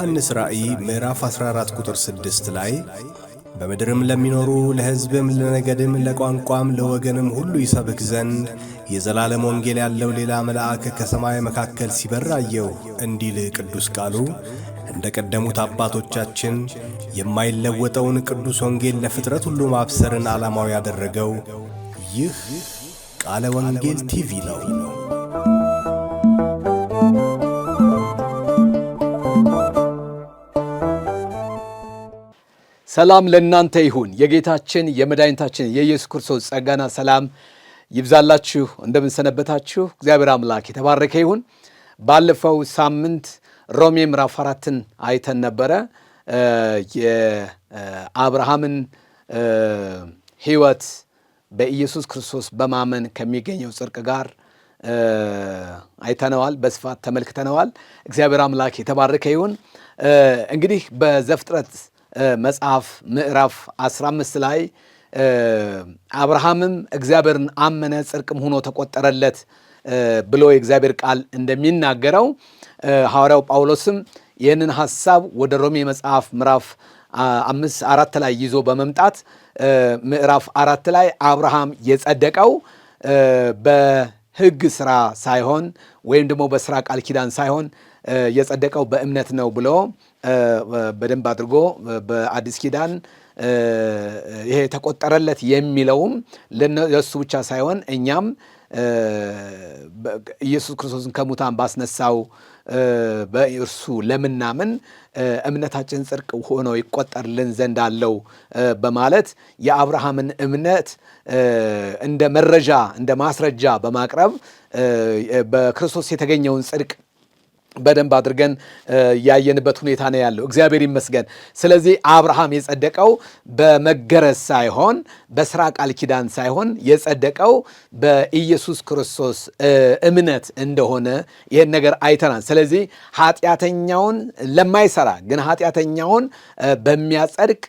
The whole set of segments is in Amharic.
በዮሐንስ ራእይ ምዕራፍ 14 ቁጥር 6 ላይ በምድርም ለሚኖሩ ለሕዝብም ለነገድም ለቋንቋም ለወገንም ሁሉ ይሰብክ ዘንድ የዘላለም ወንጌል ያለው ሌላ መልአክ ከሰማይ መካከል ሲበር አየሁ እንዲል ቅዱስ ቃሉ እንደ ቀደሙት አባቶቻችን የማይለወጠውን ቅዱስ ወንጌል ለፍጥረት ሁሉ ማብሰርን ዓላማው ያደረገው ይህ ቃለ ወንጌል ቲቪ ነው። ሰላም ለእናንተ ይሁን። የጌታችን የመድኃኒታችን የኢየሱስ ክርስቶስ ጸጋና ሰላም ይብዛላችሁ። እንደምን ሰነበታችሁ? እግዚአብሔር አምላክ የተባረከ ይሁን። ባለፈው ሳምንት ሮሜ ምዕራፍ 4ን አይተን ነበረ። የአብርሃምን ሕይወት በኢየሱስ ክርስቶስ በማመን ከሚገኘው ጽድቅ ጋር አይተነዋል፣ በስፋት ተመልክተነዋል። እግዚአብሔር አምላክ የተባረከ ይሁን። እንግዲህ በዘፍጥረት መጽሐፍ ምዕራፍ 15 ላይ አብርሃምም እግዚአብሔርን አመነ ጽድቅም ሆኖ ተቆጠረለት ብሎ የእግዚአብሔር ቃል እንደሚናገረው ሐዋርያው ጳውሎስም ይህንን ሐሳብ ወደ ሮሜ መጽሐፍ ምዕራፍ 4 ላይ ይዞ በመምጣት ምዕራፍ 4 ላይ አብርሃም የጸደቀው በሕግ ሥራ ሳይሆን ወይም ደግሞ በሥራ ቃል ኪዳን ሳይሆን የጸደቀው በእምነት ነው ብሎ በደንብ አድርጎ በአዲስ ኪዳን ይሄ ተቆጠረለት የሚለውም ለሱ ብቻ ሳይሆን እኛም ኢየሱስ ክርስቶስን ከሙታን ባስነሳው በእርሱ ለምናምን እምነታችን ጽድቅ ሆኖ ይቆጠርልን ዘንድ አለው በማለት የአብርሃምን እምነት እንደ መረጃ እንደ ማስረጃ በማቅረብ በክርስቶስ የተገኘውን ጽድቅ በደንብ አድርገን ያየንበት ሁኔታ ነው ያለው። እግዚአብሔር ይመስገን። ስለዚህ አብርሃም የጸደቀው በመገረዝ ሳይሆን በሥራ ቃል ኪዳን ሳይሆን የጸደቀው በኢየሱስ ክርስቶስ እምነት እንደሆነ ይህን ነገር አይተናል። ስለዚህ ኃጢአተኛውን ለማይሰራ ግን ኃጢአተኛውን በሚያጸድቅ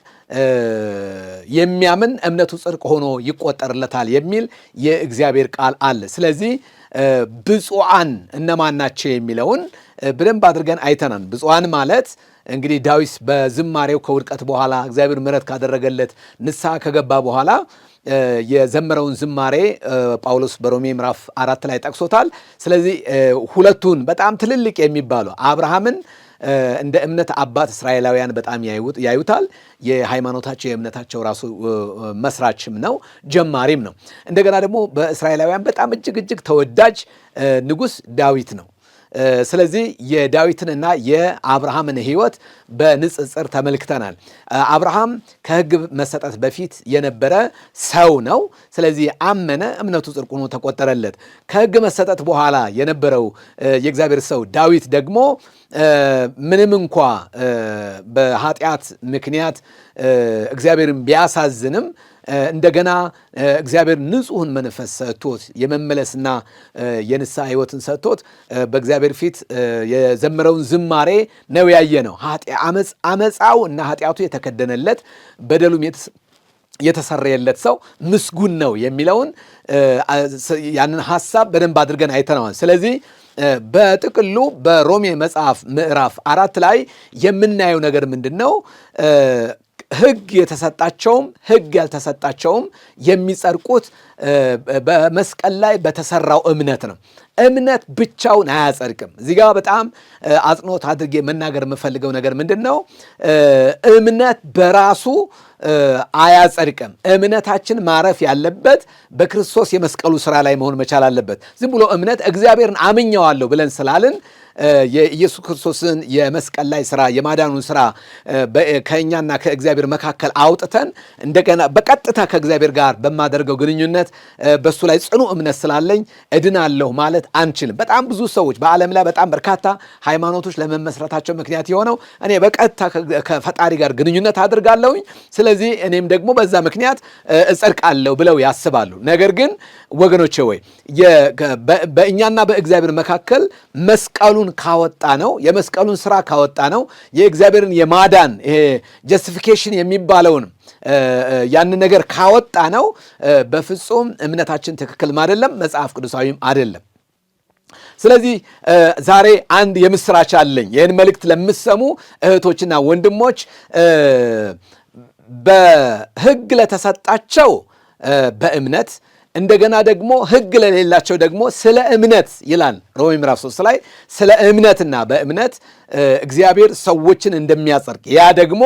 የሚያምን እምነቱ ጽድቅ ሆኖ ይቆጠርለታል የሚል የእግዚአብሔር ቃል አለ። ስለዚህ ብፁዓን እነማን ናቸው የሚለውን በደንብ አድርገን አይተናል። ብፁዓን ማለት እንግዲህ ዳዊት በዝማሬው ከውድቀት በኋላ እግዚአብሔር ምሕረት ካደረገለት ንስሐ ከገባ በኋላ የዘመረውን ዝማሬ ጳውሎስ በሮሜ ምዕራፍ 4 ላይ ጠቅሶታል። ስለዚህ ሁለቱን በጣም ትልልቅ የሚባሉ አብርሃምን እንደ እምነት አባት እስራኤላውያን በጣም ያዩታል። የሃይማኖታቸው የእምነታቸው ራሱ መስራችም ነው፣ ጀማሪም ነው። እንደገና ደግሞ በእስራኤላውያን በጣም እጅግ ተወዳጅ ንጉሥ ዳዊት ነው። ስለዚህ የዳዊትንና የአብርሃምን ሕይወት በንጽጽር ተመልክተናል። አብርሃም ከሕግ መሰጠት በፊት የነበረ ሰው ነው። ስለዚህ አመነ፣ እምነቱ ጽድቅ ሆኖ ተቆጠረለት። ከሕግ መሰጠት በኋላ የነበረው የእግዚአብሔር ሰው ዳዊት ደግሞ ምንም እንኳ በኃጢአት ምክንያት እግዚአብሔርን ቢያሳዝንም እንደገና እግዚአብሔር ንጹሕን መንፈስ ሰጥቶት የመመለስና የንስሐ ሕይወትን ሰጥቶት በእግዚአብሔር ፊት የዘመረውን ዝማሬ ነው ያየ ነው። አመፃው እና ኃጢአቱ የተከደነለት በደሉም የተሰረየለት ሰው ምስጉን ነው የሚለውን ያንን ሐሳብ በደንብ አድርገን አይተነዋል። ስለዚህ በጥቅሉ በሮሜ መጽሐፍ ምዕራፍ 4 ላይ የምናየው ነገር ምንድን ነው? ሕግ የተሰጣቸውም ሕግ ያልተሰጣቸውም የሚጸድቁት በመስቀል ላይ በተሰራው እምነት ነው። እምነት ብቻውን አያጸድቅም። እዚህ ጋር በጣም አጽንኦት አድርጌ መናገር የምፈልገው ነገር ምንድን ነው? እምነት በራሱ አያጸድቅም። እምነታችን ማረፍ ያለበት በክርስቶስ የመስቀሉ ስራ ላይ መሆን መቻል አለበት። ዝም ብሎ እምነት እግዚአብሔርን አምኜዋለሁ ብለን ስላልን የኢየሱስ ክርስቶስን የመስቀል ላይ ስራ የማዳኑን ስራ ከእኛና ከእግዚአብሔር መካከል አውጥተን እንደገና በቀጥታ ከእግዚአብሔር ጋር በማደርገው ግንኙነት በሱ ላይ ጽኑ እምነት ስላለኝ እድናለሁ ማለት አንችልም። በጣም ብዙ ሰዎች በዓለም ላይ በጣም በርካታ ሃይማኖቶች ለመመስረታቸው ምክንያት የሆነው እኔ በቀጥታ ከፈጣሪ ጋር ግንኙነት አድርጋለሁኝ፣ ስለዚህ እኔም ደግሞ በዛ ምክንያት እጸድቃለሁ ብለው ያስባሉ። ነገር ግን ወገኖቼ ወይ በእኛና በእግዚአብሔር መካከል መስቀሉን ካወጣ ነው የመስቀሉን ስራ ካወጣ ነው የእግዚአብሔርን የማዳን ይሄ ጀስቲፊኬሽን የሚባለውን ያን ነገር ካወጣ ነው በፍጹም እምነታችን ትክክልም አይደለም፣ መጽሐፍ ቅዱሳዊም አይደለም። ስለዚህ ዛሬ አንድ የምስራች አለኝ። ይህን መልእክት ለምትሰሙ እህቶችና ወንድሞች በሕግ ለተሰጣቸው በእምነት እንደገና ደግሞ ሕግ ለሌላቸው ደግሞ ስለ እምነት ይላል ሮሜ ምዕራፍ 3 ላይ ስለ እምነትና በእምነት እግዚአብሔር ሰዎችን እንደሚያጸድቅ ያ ደግሞ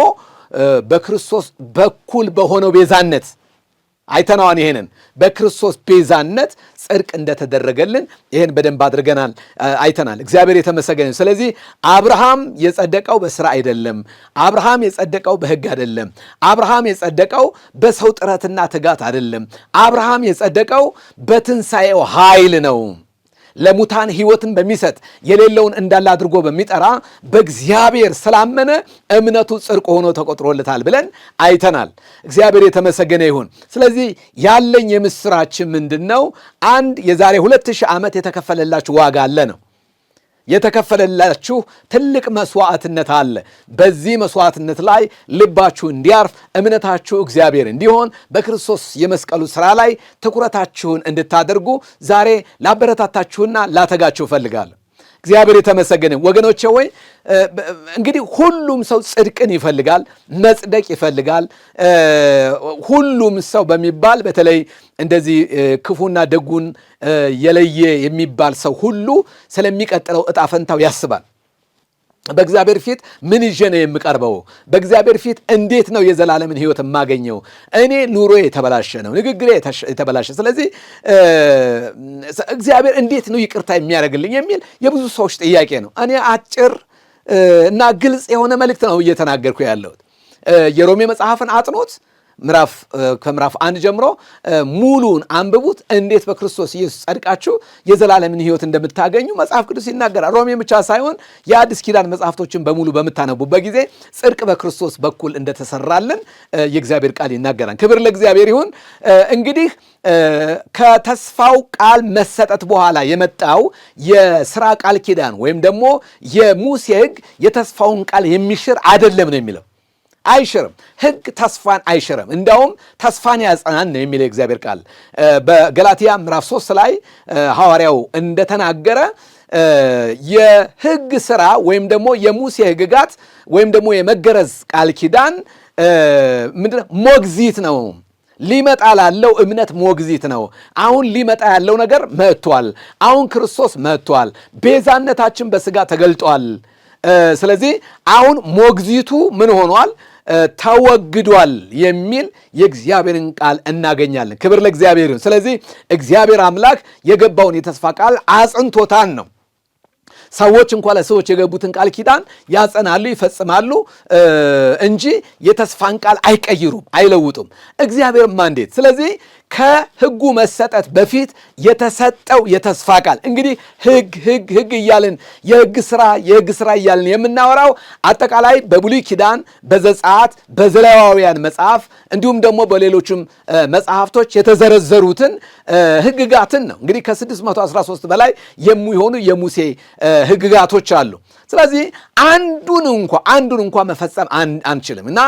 በክርስቶስ በኩል በሆነው ቤዛነት አይተናዋን ይሄንን በክርስቶስ ቤዛነት ጽድቅ እንደተደረገልን ይሄን በደንብ አድርገናል አይተናል። እግዚአብሔር የተመሰገነ። ስለዚህ አብርሃም የጸደቀው በስራ አይደለም። አብርሃም የጸደቀው በሕግ አይደለም። አብርሃም የጸደቀው በሰው ጥረትና ትጋት አይደለም። አብርሃም የጸደቀው በትንሣኤው ኃይል ነው። ለሙታን ሕይወትን በሚሰጥ የሌለውን እንዳለ አድርጎ በሚጠራ በእግዚአብሔር ስላመነ እምነቱ ጽድቅ ሆኖ ተቆጥሮለታል ብለን አይተናል። እግዚአብሔር የተመሰገነ ይሁን። ስለዚህ ያለኝ የምስራች ምንድን ነው? አንድ የዛሬ 2000 ዓመት የተከፈለላችሁ ዋጋ አለ ነው። የተከፈለላችሁ ትልቅ መስዋዕትነት አለ። በዚህ መስዋዕትነት ላይ ልባችሁ እንዲያርፍ እምነታችሁ እግዚአብሔር እንዲሆን በክርስቶስ የመስቀሉ ሥራ ላይ ትኩረታችሁን እንድታደርጉ ዛሬ ላበረታታችሁና ላተጋችሁ እፈልጋለሁ። እግዚአብሔር የተመሰገነ። ወገኖቼ ወይ እንግዲህ ሁሉም ሰው ጽድቅን ይፈልጋል፣ መጽደቅ ይፈልጋል። ሁሉም ሰው በሚባል በተለይ እንደዚህ ክፉና ደጉን የለየ የሚባል ሰው ሁሉ ስለሚቀጥለው ዕጣ ፈንታው ያስባል። በእግዚአብሔር ፊት ምን ይዤ ነው የምቀርበው? በእግዚአብሔር ፊት እንዴት ነው የዘላለምን ሕይወት የማገኘው? እኔ ኑሮ የተበላሸ ነው፣ ንግግሬ የተበላሸ፣ ስለዚህ እግዚአብሔር እንዴት ነው ይቅርታ የሚያደርግልኝ የሚል የብዙ ሰዎች ጥያቄ ነው። እኔ አጭር እና ግልጽ የሆነ መልእክት ነው እየተናገርኩ ያለሁት። የሮሜ መጽሐፍን አጥኖት ከምዕራፍ 1 ጀምሮ ሙሉን አንብቡት። እንዴት በክርስቶስ ኢየሱስ ጸድቃችሁ የዘላለምን ሕይወት እንደምታገኙ መጽሐፍ ቅዱስ ይናገራል። ሮሜ ብቻ ሳይሆን የአዲስ ኪዳን መጽሐፍቶችን በሙሉ በምታነቡበት ጊዜ ጽድቅ በክርስቶስ በኩል እንደተሰራልን የእግዚአብሔር ቃል ይናገራል። ክብር ለእግዚአብሔር ይሁን። እንግዲህ ከተስፋው ቃል መሰጠት በኋላ የመጣው የሥራ ቃል ኪዳን ወይም ደግሞ የሙሴ ሕግ የተስፋውን ቃል የሚሽር አይደለም ነው የሚለው። አይሽርም። ሕግ ተስፋን አይሽርም፣ እንዳውም ተስፋን ያጸናን ነው የሚለው የእግዚአብሔር ቃል። በገላትያ ምዕራፍ 3 ላይ ሐዋርያው እንደተናገረ የሕግ ሥራ ወይም ደግሞ የሙሴ ሕግጋት ወይም ደግሞ የመገረዝ ቃል ኪዳን ምንድነው? ሞግዚት ነው። ሊመጣ ላለው እምነት ሞግዚት ነው። አሁን ሊመጣ ያለው ነገር መጥቷል። አሁን ክርስቶስ መጥቷል። ቤዛነታችን በሥጋ ተገልጧል። ስለዚህ አሁን ሞግዚቱ ምን ሆኗል? ተወግዷል የሚል የእግዚአብሔርን ቃል እናገኛለን። ክብር ለእግዚአብሔር ይሁን። ስለዚህ እግዚአብሔር አምላክ የገባውን የተስፋ ቃል አጽንቶታል ነው። ሰዎች እንኳን ለሰዎች የገቡትን ቃል ኪዳን ያጸናሉ፣ ይፈጽማሉ እንጂ የተስፋን ቃል አይቀይሩም፣ አይለውጡም። እግዚአብሔርማ እንዴት! ስለዚህ ከሕጉ መሰጠት በፊት የተሰጠው የተስፋ ቃል እንግዲህ ሕግ እያልን የሕግ ሥራ እያልን የምናወራው አጠቃላይ በብሉይ ኪዳን በዘጸአት በዘሌዋውያን መጽሐፍ እንዲሁም ደግሞ በሌሎችም መጽሐፍቶች የተዘረዘሩትን ሕግጋትን ነው። እንግዲህ ከ613 በላይ የሚሆኑ የሙሴ ሕግጋቶች አሉ። ስለዚህ አንዱን እንኳ መፈጸም አንችልም እና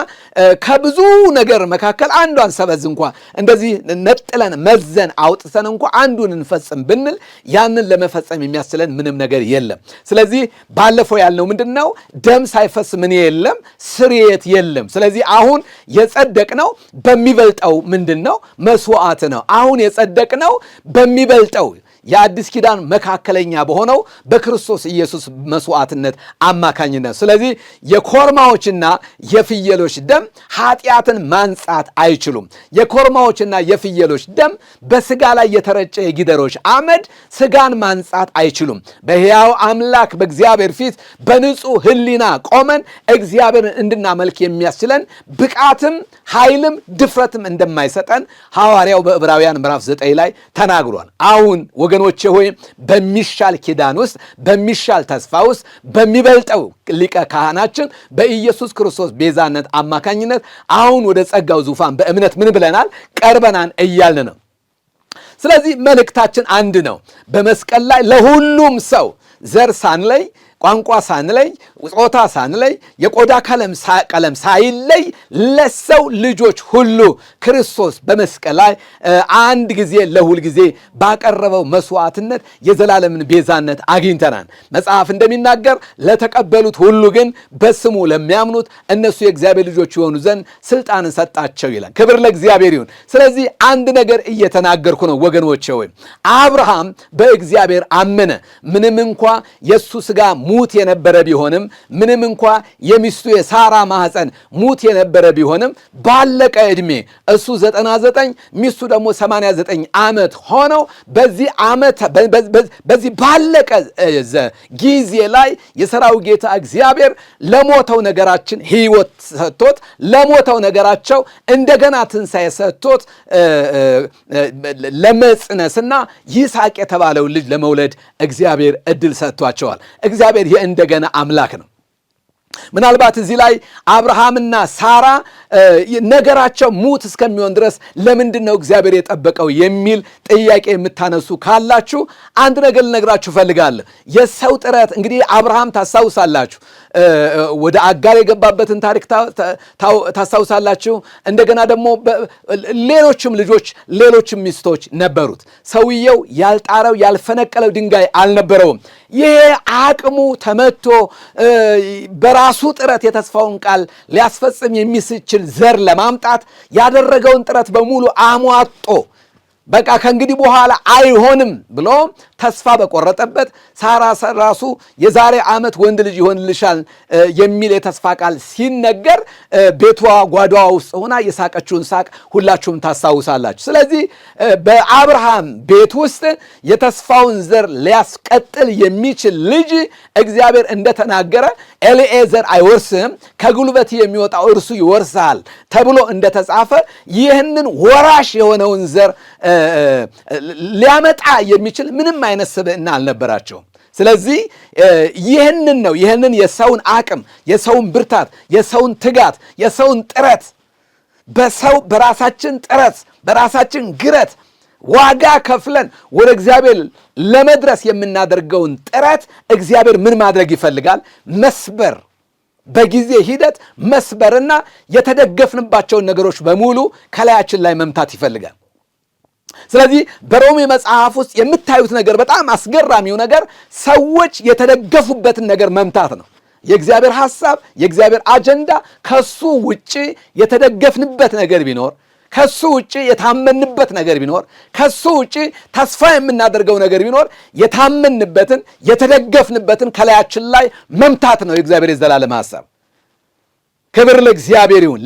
ከብዙ ነገር መካከል አንዷን ሰበዝ እንኳ እንደዚህ ነጥለን መዘን አውጥተን እንኳ አንዱን እንፈጽም ብንል ያንን ለመፈጸም የሚያስችለን ምንም ነገር የለም። ስለዚህ ባለፈው ያልነው ምንድን ነው? ደም ሳይፈስ ምን የለም? ስርየት የለም። ስለዚህ አሁን የጸደቅነው በሚበልጠው ምንድን ነው? መስዋዕት ነው። አሁን የጸደቅነው በሚበልጠው የአዲስ ኪዳን መካከለኛ በሆነው በክርስቶስ ኢየሱስ መስዋዕትነት አማካኝነት። ስለዚህ የኮርማዎችና የፍየሎች ደም ኃጢአትን ማንጻት አይችሉም። የኮርማዎችና የፍየሎች ደም በስጋ ላይ የተረጨ የጊደሮች አመድ ስጋን ማንጻት አይችሉም። በሕያው አምላክ በእግዚአብሔር ፊት በንጹሕ ሕሊና ቆመን እግዚአብሔርን እንድናመልክ የሚያስችለን ብቃትም ኃይልም ድፍረትም እንደማይሰጠን ሐዋርያው በዕብራውያን ምዕራፍ 9 ላይ ተናግሯል። አሁን ወገኖቼ ሆይ በሚሻል ኪዳን ውስጥ በሚሻል ተስፋ ውስጥ በሚበልጠው ሊቀ ካህናችን በኢየሱስ ክርስቶስ ቤዛነት አማካኝነት አሁን ወደ ጸጋው ዙፋን በእምነት ምን ብለናል? ቀርበናን እያልን ነው። ስለዚህ መልእክታችን አንድ ነው። በመስቀል ላይ ለሁሉም ሰው ዘር ሳንለይ ቋንቋ ሳንለይ፣ ጾታ ሳንለይ፣ የቆዳ ቀለም ሳይለይ ለሰው ልጆች ሁሉ ክርስቶስ በመስቀል ላይ አንድ ጊዜ ለሁል ጊዜ ባቀረበው መስዋዕትነት የዘላለምን ቤዛነት አግኝተናል። መጽሐፍ እንደሚናገር ለተቀበሉት ሁሉ ግን በስሙ ለሚያምኑት እነሱ የእግዚአብሔር ልጆች የሆኑ ዘንድ ስልጣንን ሰጣቸው ይላል። ክብር ለእግዚአብሔር ይሁን። ስለዚህ አንድ ነገር እየተናገርኩ ነው ወገኖቼ። ወይ አብርሃም በእግዚአብሔር አመነ። ምንም እንኳ የሱ ሥጋ ሙት የነበረ ቢሆንም፣ ምንም እንኳ የሚስቱ የሳራ ማህፀን ሙት የነበረ ቢሆንም ባለቀ ዕድሜ እሱ 99 ሚስቱ ደግሞ 89 ዓመት ሆነው በዚህ ባለቀ ጊዜ ላይ የሰራዊት ጌታ እግዚአብሔር ለሞተው ነገራችን ሕይወት ሰጥቶት ለሞተው ነገራቸው እንደገና ትንሣኤ ሰጥቶት ለመጽነስና ይስሐቅ የተባለውን ልጅ ለመውለድ እግዚአብሔር ዕድል ሰጥቷቸዋል። እግዚአብሔር የእንደገና አምላክ ነው። ምናልባት እዚህ ላይ አብርሃምና ሳራ ነገራቸው ሙት እስከሚሆን ድረስ ለምንድን ነው እግዚአብሔር የጠበቀው የሚል ጥያቄ የምታነሱ ካላችሁ አንድ ነገር ልነግራችሁ ፈልጋለሁ። የሰው ጥረት እንግዲህ አብርሃም ታስታውሳላችሁ፣ ወደ አጋር የገባበትን ታሪክ ታስታውሳላችሁ። እንደገና ደግሞ ሌሎችም ልጆች ሌሎችም ሚስቶች ነበሩት። ሰውየው ያልጣረው ያልፈነቀለው ድንጋይ አልነበረውም። ይሄ አቅሙ ተመቶ በራሱ ጥረት የተስፋውን ቃል ሊያስፈጽም የሚስችል ዘር ለማምጣት ያደረገውን ጥረት በሙሉ አሟጦ በቃ ከእንግዲህ በኋላ አይሆንም ብሎ ተስፋ በቆረጠበት ሳራ ራሱ የዛሬ ዓመት ወንድ ልጅ ይሆንልሻል የሚል የተስፋ ቃል ሲነገር ቤቷ ጓዳዋ ውስጥ ሆና የሳቀችውን ሳቅ ሁላችሁም ታስታውሳላችሁ። ስለዚህ በአብርሃም ቤት ውስጥ የተስፋውን ዘር ሊያስቀጥል የሚችል ልጅ እግዚአብሔር እንደተናገረ ኤሊኤዘር አይወርስህም ከጉልበት የሚወጣው እርሱ ይወርሳል ተብሎ እንደተጻፈ ይህንን ወራሽ የሆነውን ዘር ሊያመጣ የሚችል ምንም አይነት ስብዕና አልነበራቸውም። ስለዚህ ይህንን የሰውን አቅም፣ የሰውን ብርታት፣ የሰውን ትጋት፣ የሰውን ጥረት በራሳችን ጥረት በራሳችን ግረት ዋጋ ከፍለን ወደ እግዚአብሔር ለመድረስ የምናደርገውን ጥረት እግዚአብሔር ምን ማድረግ ይፈልጋል? መስበር፣ በጊዜ ሂደት መስበርና የተደገፍንባቸውን ነገሮች በሙሉ ከላያችን ላይ መምታት ይፈልጋል። ስለዚህ በሮሜ መጽሐፍ ውስጥ የምታዩት ነገር በጣም አስገራሚው ነገር ሰዎች የተደገፉበትን ነገር መምታት ነው። የእግዚአብሔር ሐሳብ፣ የእግዚአብሔር አጀንዳ ከሱ ውጪ የተደገፍንበት ነገር ቢኖር፣ ከሱ ውጪ የታመንበት ነገር ቢኖር፣ ከሱ ውጪ ተስፋ የምናደርገው ነገር ቢኖር የታመንበትን የተደገፍንበትን ከላያችን ላይ መምታት ነው የእግዚአብሔር የዘላለም ሐሳብ። ክብር ለእግዚአብሔር ይሁን።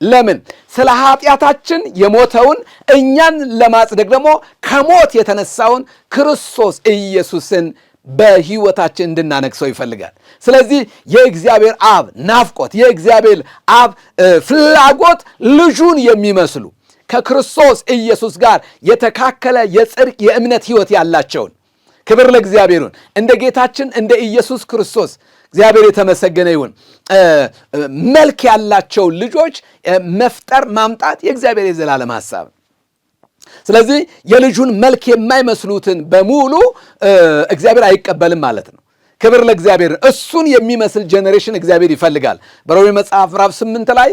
ለምን ስለ ኃጢአታችን የሞተውን እኛን ለማጽደቅ ደግሞ ከሞት የተነሳውን ክርስቶስ ኢየሱስን በሕይወታችን እንድናነግሰው ይፈልጋል። ስለዚህ የእግዚአብሔር አብ ናፍቆት፣ የእግዚአብሔር አብ ፍላጎት ልጁን የሚመስሉ ከክርስቶስ ኢየሱስ ጋር የተካከለ የጽድቅ የእምነት ሕይወት ያላቸውን ክብር ለእግዚአብሔር ይሁን እንደ ጌታችን እንደ ኢየሱስ ክርስቶስ እግዚአብሔር የተመሰገነ ይሁን መልክ ያላቸው ልጆች መፍጠር ማምጣት የእግዚአብሔር የዘላለም ሐሳብ። ስለዚህ የልጁን መልክ የማይመስሉትን በሙሉ እግዚአብሔር አይቀበልም ማለት ነው። ክብር ለእግዚአብሔር። እሱን የሚመስል ጄኔሬሽን እግዚአብሔር ይፈልጋል። በሮሜ መጽሐፍ ምዕራፍ 8 ላይ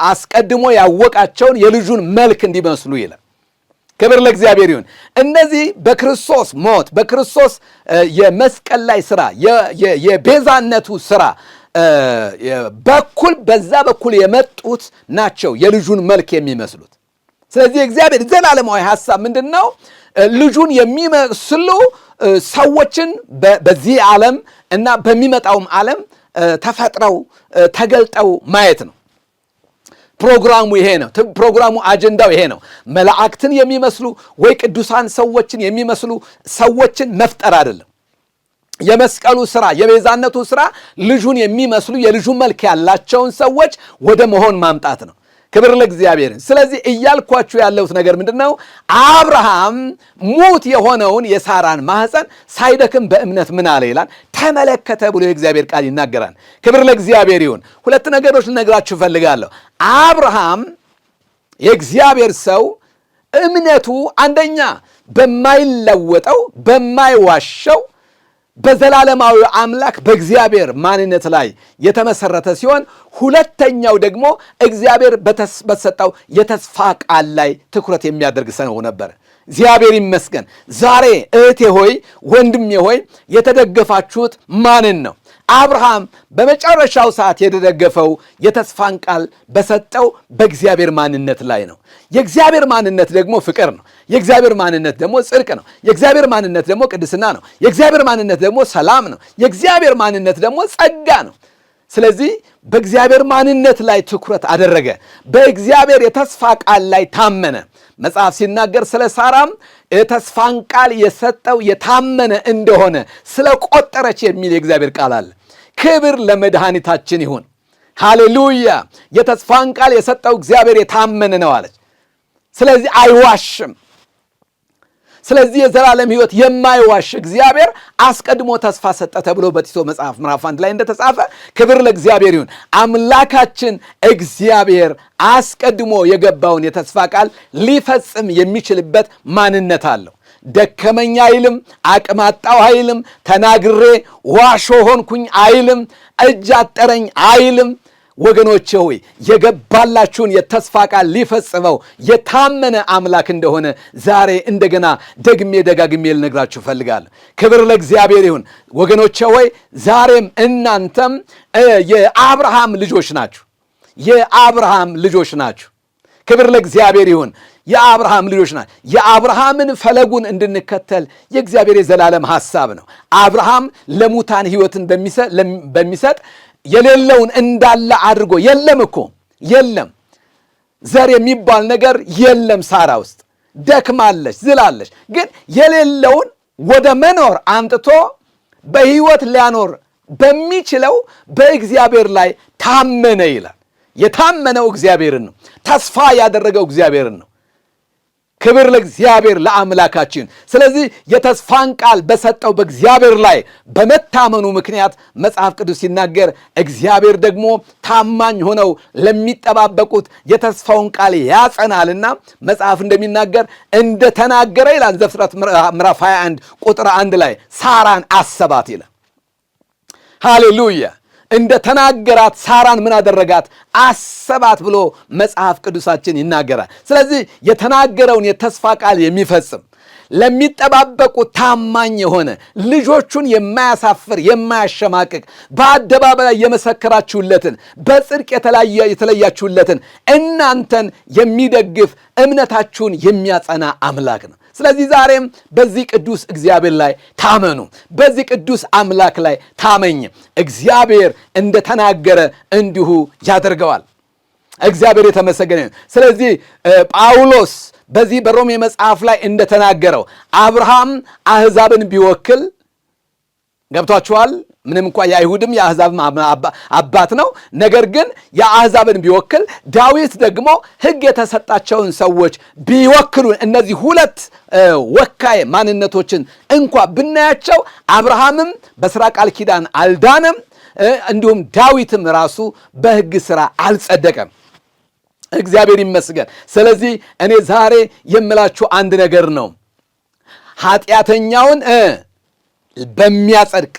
አስቀድሞ ያወቃቸውን የልጁን መልክ እንዲመስሉ ይላል። ክብር ለእግዚአብሔር ይሁን። እነዚህ በክርስቶስ ሞት በክርስቶስ የመስቀል ላይ ሥራ የቤዛነቱ ሥራ በዛ በኩል የመጡት ናቸው የልጁን መልክ የሚመስሉት። ስለዚህ እግዚአብሔር ዘላለማዊ ሐሳብ ምንድን ነው? ልጁን የሚመስሉ ሰዎችን በዚህ ዓለም እና በሚመጣውም ዓለም ተፈጥረው ተገልጠው ማየት ነው። ፕሮግራሙ ይሄ ነው። ፕሮግራሙ አጀንዳው ይሄ ነው። መላእክትን የሚመስሉ ወይ ቅዱሳን ሰዎችን የሚመስሉ ሰዎችን መፍጠር አይደለም። የመስቀሉ ሥራ የቤዛነቱ ሥራ ልጁን የሚመስሉ የልጁ መልክ ያላቸውን ሰዎች ወደ መሆን ማምጣት ነው። ክብር ለእግዚአብሔር። ስለዚህ እያልኳችሁ ያለሁት ነገር ምንድነው? አብርሃም ሙት የሆነውን የሳራን ማህፀን ሳይደክም በእምነት ምን አለ ይላል? ተመለከተ ብሎ የእግዚአብሔር ቃል ይናገራል። ክብር ለእግዚአብሔር ይሁን። ሁለት ነገሮች ልነግራችሁ ፈልጋለሁ። አብርሃም የእግዚአብሔር ሰው እምነቱ አንደኛ በማይለወጠው በማይዋሸው በዘላለማዊ አምላክ በእግዚአብሔር ማንነት ላይ የተመሰረተ ሲሆን ሁለተኛው ደግሞ እግዚአብሔር በተሰጠው የተስፋ ቃል ላይ ትኩረት የሚያደርግ ሰው ነበር። እግዚአብሔር ይመስገን። ዛሬ እህቴ ሆይ ወንድሜ ሆይ የተደገፋችሁት ማንን ነው? አብርሃም በመጨረሻው ሰዓት የተደገፈው የተስፋን ቃል በሰጠው በእግዚአብሔር ማንነት ላይ ነው። የእግዚአብሔር ማንነት ደግሞ ፍቅር ነው። የእግዚአብሔር ማንነት ደግሞ ጽድቅ ነው። የእግዚአብሔር ማንነት ደግሞ ቅድስና ነው። የእግዚአብሔር ማንነት ደግሞ ሰላም ነው። የእግዚአብሔር ማንነት ደግሞ ጸጋ ነው። ስለዚህ በእግዚአብሔር ማንነት ላይ ትኩረት አደረገ። በእግዚአብሔር የተስፋ ቃል ላይ ታመነ። መጽሐፍ ሲናገር ስለ ሳራም የተስፋን ቃል የሰጠው የታመነ እንደሆነ ስለቆጠረች የሚል የእግዚአብሔር ቃል አለ። ክብር ለመድኃኒታችን ይሁን። ሃሌሉያ። የተስፋን ቃል የሰጠው እግዚአብሔር የታመነ ነው አለች። ስለዚህ አይዋሽም። ስለዚህ የዘላለም ሕይወት የማይዋሽ እግዚአብሔር አስቀድሞ ተስፋ ሰጠ ተብሎ በቲቶ መጽሐፍ ምዕራፍ 1 ላይ እንደተጻፈ ክብር ለእግዚአብሔር ይሁን። አምላካችን እግዚአብሔር አስቀድሞ የገባውን የተስፋ ቃል ሊፈጽም የሚችልበት ማንነት አለው። ደከመኝ አይልም፣ አቅም አጣሁ አይልም፣ ተናግሬ ዋሾ ሆንኩኝ አይልም፣ እጅ አጠረኝ አይልም። ወገኖቼ ሆይ የገባላችሁን የተስፋ ቃል ሊፈጽመው የታመነ አምላክ እንደሆነ ዛሬ እንደገና ደግሜ ደጋግሜ ልነግራችሁ እፈልጋለሁ። ክብር ለእግዚአብሔር ይሁን። ወገኖቼ ሆይ ዛሬም እናንተም የአብርሃም ልጆች ናችሁ። የአብርሃም ልጆች ናችሁ። ክብር ለእግዚአብሔር ይሁን። የአብርሃም ልጆች ናችሁ። የአብርሃምን ፈለጉን እንድንከተል የእግዚአብሔር የዘላለም ሐሳብ ነው። አብርሃም ለሙታን ሕይወትን በሚሰጥ የሌለውን እንዳለ አድርጎ የለም እኮ የለም፣ ዘር የሚባል ነገር የለም። ሳራ ውስጥ ደክማለች፣ ዝላለች። ግን የሌለውን ወደ መኖር አምጥቶ በሕይወት ሊያኖር በሚችለው በእግዚአብሔር ላይ ታመነ ይላል። የታመነው እግዚአብሔርን ነው። ተስፋ ያደረገው እግዚአብሔርን ነው። ክብር ለእግዚአብሔር ለአምላካችን። ስለዚህ የተስፋን ቃል በሰጠው በእግዚአብሔር ላይ በመታመኑ ምክንያት መጽሐፍ ቅዱስ ሲናገር እግዚአብሔር ደግሞ ታማኝ ሆነው ለሚጠባበቁት የተስፋውን ቃል ያጸናልና መጽሐፍ እንደሚናገር እንደተናገረ ይላል ዘፍጥረት ምዕራፍ 21 ቁጥር 1 ላይ ሳራን አሰባት ይላል። ሃሌሉያ። እንደ ተናገራት ሳራን ምን አደረጋት? አሰባት ብሎ መጽሐፍ ቅዱሳችን ይናገራል። ስለዚህ የተናገረውን የተስፋ ቃል የሚፈጽም ለሚጠባበቁ ታማኝ የሆነ ልጆቹን የማያሳፍር የማያሸማቅቅ በአደባባይ የመሰከራችሁለትን በጽድቅ የተለያችሁለትን እናንተን የሚደግፍ እምነታችሁን የሚያጸና አምላክ ነው። ስለዚህ ዛሬም በዚህ ቅዱስ እግዚአብሔር ላይ ታመኑ። በዚህ ቅዱስ አምላክ ላይ ታመኝ። እግዚአብሔር እንደተናገረ እንዲሁ ያደርገዋል። እግዚአብሔር የተመሰገነ ነው። ስለዚህ ጳውሎስ በዚህ በሮሜ መጽሐፍ ላይ እንደተናገረው አብርሃም አሕዛብን ቢወክል ገብቷችኋል። ምንም እንኳ የአይሁድም የአሕዛብም አባት ነው። ነገር ግን የአሕዛብን ቢወክል ዳዊት ደግሞ ሕግ የተሰጣቸውን ሰዎች ቢወክሉ እነዚህ ሁለት ወካይ ማንነቶችን እንኳ ብናያቸው አብርሃምም በሥራ ቃል ኪዳን አልዳነም፣ እንዲሁም ዳዊትም ራሱ በሕግ ሥራ አልጸደቀም። እግዚአብሔር ይመስገን። ስለዚህ እኔ ዛሬ የምላችሁ አንድ ነገር ነው። ኃጢአተኛውን በሚያጸድቅ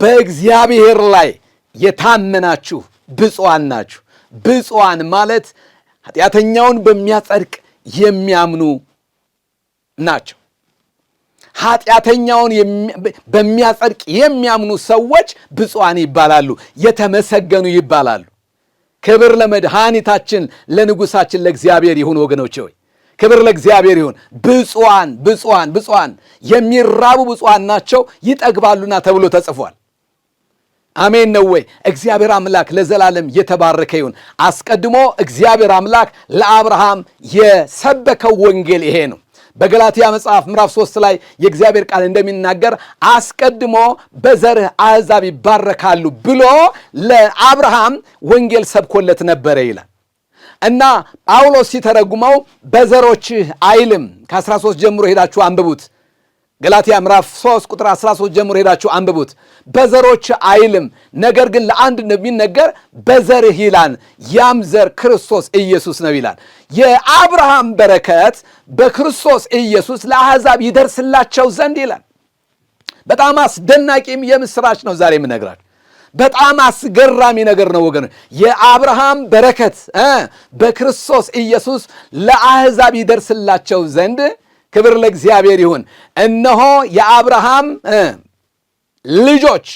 በእግዚአብሔር ላይ የታመናችሁ ብፁዓን ናችሁ። ብፁዓን ማለት ኃጢአተኛውን በሚያጸድቅ የሚያምኑ ናቸው። ኃጢአተኛውን በሚያጸድቅ የሚያምኑ ሰዎች ብፁዓን ይባላሉ፣ የተመሰገኑ ይባላሉ። ክብር ለመድኃኒታችን ለንጉሳችን ለእግዚአብሔር ይሁን። ወገኖች ሆይ ክብር ለእግዚአብሔር ይሁን። ብፁዓን ብፁዓን ብፁዓን የሚራቡ ብፁዓን ናቸው ይጠግባሉና ተብሎ ተጽፏል። አሜን ነው ወይ? እግዚአብሔር አምላክ ለዘላለም የተባረከ ይሁን። አስቀድሞ እግዚአብሔር አምላክ ለአብርሃም የሰበከው ወንጌል ይሄ ነው። በገላትያ መጽሐፍ ምዕራፍ 3 ላይ የእግዚአብሔር ቃል እንደሚናገር አስቀድሞ በዘርህ አሕዛብ ይባረካሉ ብሎ ለአብርሃም ወንጌል ሰብኮለት ነበረ ይላል እና ጳውሎስ ሲተረጉመው በዘሮችህ አይልም። ከ13 ጀምሮ ሄዳችሁ አንብቡት። ገላትያ ምዕራፍ 3 ቁጥር 13 ጀምሮ ሄዳችሁ አንብቡት። በዘሮች አይልም፣ ነገር ግን ለአንድ እንደሚነገር በዘርህ ይላል፣ ያም ዘር ክርስቶስ ኢየሱስ ነው ይላል። የአብርሃም በረከት በክርስቶስ ኢየሱስ ለአሕዛብ ይደርስላቸው ዘንድ ይላል። በጣም አስደናቂም የምስራች ነው ዛሬ የምነግራችሁ። በጣም አስገራሚ ነገር ነው ወገኖች። የአብርሃም በረከት በክርስቶስ ኢየሱስ ለአሕዛብ ይደርስላቸው ዘንድ ክብር ለእግዚአብሔር ይሁን። እነሆ የአብርሃም ልጆች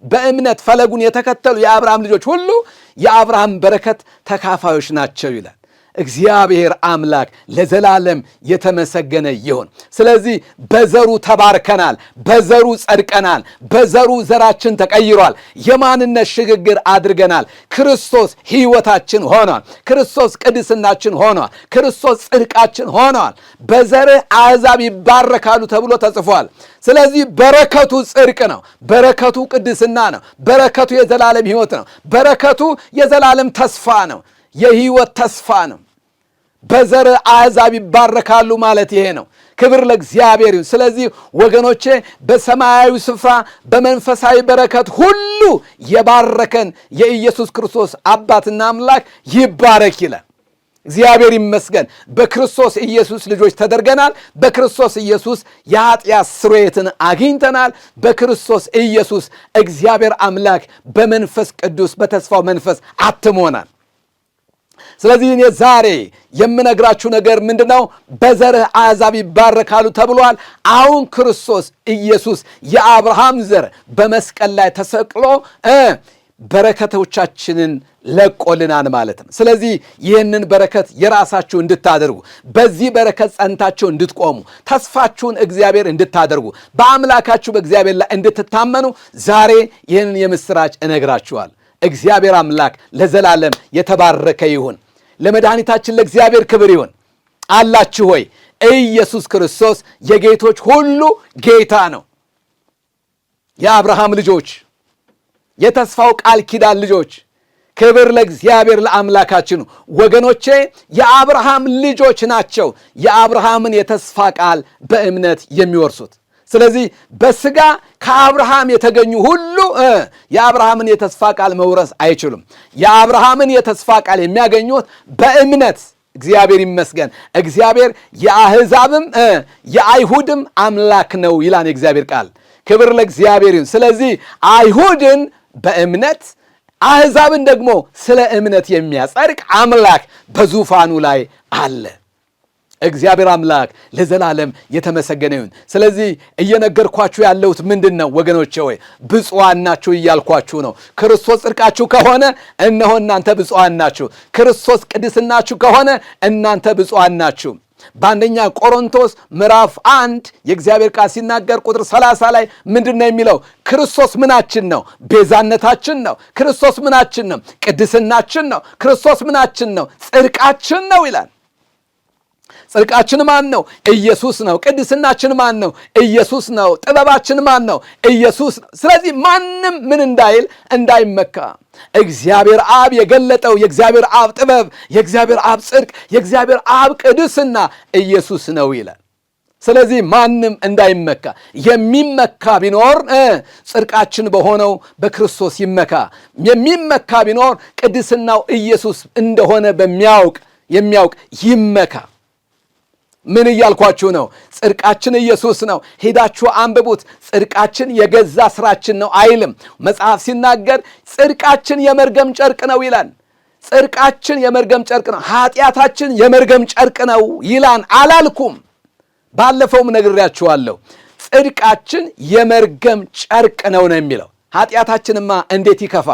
በእምነት ፈለጉን የተከተሉ የአብርሃም ልጆች ሁሉ የአብርሃም በረከት ተካፋዮች ናቸው ይላል። እግዚአብሔር አምላክ ለዘላለም የተመሰገነ ይሁን። ስለዚህ በዘሩ ተባርከናል፣ በዘሩ ጸድቀናል፣ በዘሩ ዘራችን ተቀይሯል፣ የማንነት ሽግግር አድርገናል። ክርስቶስ ሕይወታችን ሆኗል፣ ክርስቶስ ቅድስናችን ሆኗል፣ ክርስቶስ ጽድቃችን ሆኗል። በዘርህ አሕዛብ ይባረካሉ ተብሎ ተጽፏል። ስለዚህ በረከቱ ጽድቅ ነው፣ በረከቱ ቅድስና ነው፣ በረከቱ የዘላለም ሕይወት ነው፣ በረከቱ የዘላለም ተስፋ ነው፣ የሕይወት ተስፋ ነው። በዘር አሕዛብ ይባረካሉ ማለት ይሄ ነው። ክብር ለእግዚአብሔር ይሁን። ስለዚህ ወገኖቼ በሰማያዊ ስፍራ በመንፈሳዊ በረከት ሁሉ የባረከን የኢየሱስ ክርስቶስ አባትና አምላክ ይባረክ ይላል። እግዚአብሔር ይመስገን። በክርስቶስ ኢየሱስ ልጆች ተደርገናል። በክርስቶስ ኢየሱስ የኃጢአት ስርየትን አግኝተናል። በክርስቶስ ኢየሱስ እግዚአብሔር አምላክ በመንፈስ ቅዱስ በተስፋው መንፈስ አትሞናል። ስለዚህ እኔ ዛሬ የምነግራችሁ ነገር ምንድነው? በዘርህ አሕዛብ ይባረካሉ ተብሏል። አሁን ክርስቶስ ኢየሱስ የአብርሃም ዘር በመስቀል ላይ ተሰቅሎ በረከቶቻችንን ለቆልናል ማለት ነው። ስለዚህ ይህንን በረከት የራሳችሁ እንድታደርጉ፣ በዚህ በረከት ጸንታችሁ እንድትቆሙ፣ ተስፋችሁን እግዚአብሔር እንድታደርጉ፣ በአምላካችሁ በእግዚአብሔር ላይ እንድትታመኑ ዛሬ ይህንን የምስራች እነግራችኋል። እግዚአብሔር አምላክ ለዘላለም የተባረከ ይሁን። ለመድኃኒታችን ለእግዚአብሔር ክብር ይሁን። አላችሁ ሆይ ኢየሱስ ክርስቶስ የጌቶች ሁሉ ጌታ ነው። የአብርሃም ልጆች፣ የተስፋው ቃል ኪዳን ልጆች፣ ክብር ለእግዚአብሔር ለአምላካችን። ወገኖቼ የአብርሃም ልጆች ናቸው የአብርሃምን የተስፋ ቃል በእምነት የሚወርሱት። ስለዚህ በሥጋ ከአብርሃም የተገኙ ሁሉ የአብርሃምን የተስፋ ቃል መውረስ አይችሉም። የአብርሃምን የተስፋ ቃል የሚያገኙት በእምነት። እግዚአብሔር ይመስገን። እግዚአብሔር የአሕዛብም የአይሁድም አምላክ ነው ይላል የእግዚአብሔር ቃል። ክብር ለእግዚአብሔር ይሁን። ስለዚህ አይሁድን በእምነት አሕዛብን ደግሞ ስለ እምነት የሚያጸድቅ አምላክ በዙፋኑ ላይ አለ። እግዚአብሔር አምላክ ለዘላለም የተመሰገነ ይሁን። ስለዚህ እየነገርኳችሁ ያለሁት ምንድን ነው ወገኖቼ? ወይ ብፁዓን ናችሁ እያልኳችሁ ነው። ክርስቶስ ጽድቃችሁ ከሆነ እነሆ እናንተ ብፁዓን ናችሁ። ክርስቶስ ቅድስናችሁ ከሆነ እናንተ ብፁዓን ናችሁ። በአንደኛ ቆሮንቶስ ምዕራፍ 1 የእግዚአብሔር ቃል ሲናገር ቁጥር 30 ላይ ምንድን ነው የሚለው? ክርስቶስ ምናችን ነው? ቤዛነታችን ነው። ክርስቶስ ምናችን ነው? ቅድስናችን ነው። ክርስቶስ ምናችን ነው? ጽድቃችን ነው ይላል። ጽድቃችን ማን ነው? ኢየሱስ ነው። ቅድስናችን ማን ነው? ኢየሱስ ነው። ጥበባችን ማን ነው? ኢየሱስ ነው። ስለዚህ ማንም ምን እንዳይል እንዳይመካ እግዚአብሔር አብ የገለጠው የእግዚአብሔር አብ ጥበብ፣ የእግዚአብሔር አብ ጽድቅ፣ የእግዚአብሔር አብ ቅድስና ኢየሱስ ነው ይላል። ስለዚህ ማንም እንዳይመካ፣ የሚመካ ቢኖር ጽድቃችን በሆነው በክርስቶስ ይመካ። የሚመካ ቢኖር ቅድስናው ኢየሱስ እንደሆነ የሚያውቅ ይመካ። ምን እያልኳችሁ ነው? ጽድቃችን ኢየሱስ ነው። ሄዳችሁ አንብቡት። ጽድቃችን የገዛ ስራችን ነው አይልም። መጽሐፍ ሲናገር ጽድቃችን የመርገም ጨርቅ ነው ይላል። ጽድቃችን የመርገም ጨርቅ ነው፣ ኃጢአታችን የመርገም ጨርቅ ነው ይላል አላልኩም? ባለፈውም ነግሬያችኋለሁ። ጽድቃችን የመርገም ጨርቅ ነው የሚለው። ኃጢአታችንማ እንዴት ይከፋ!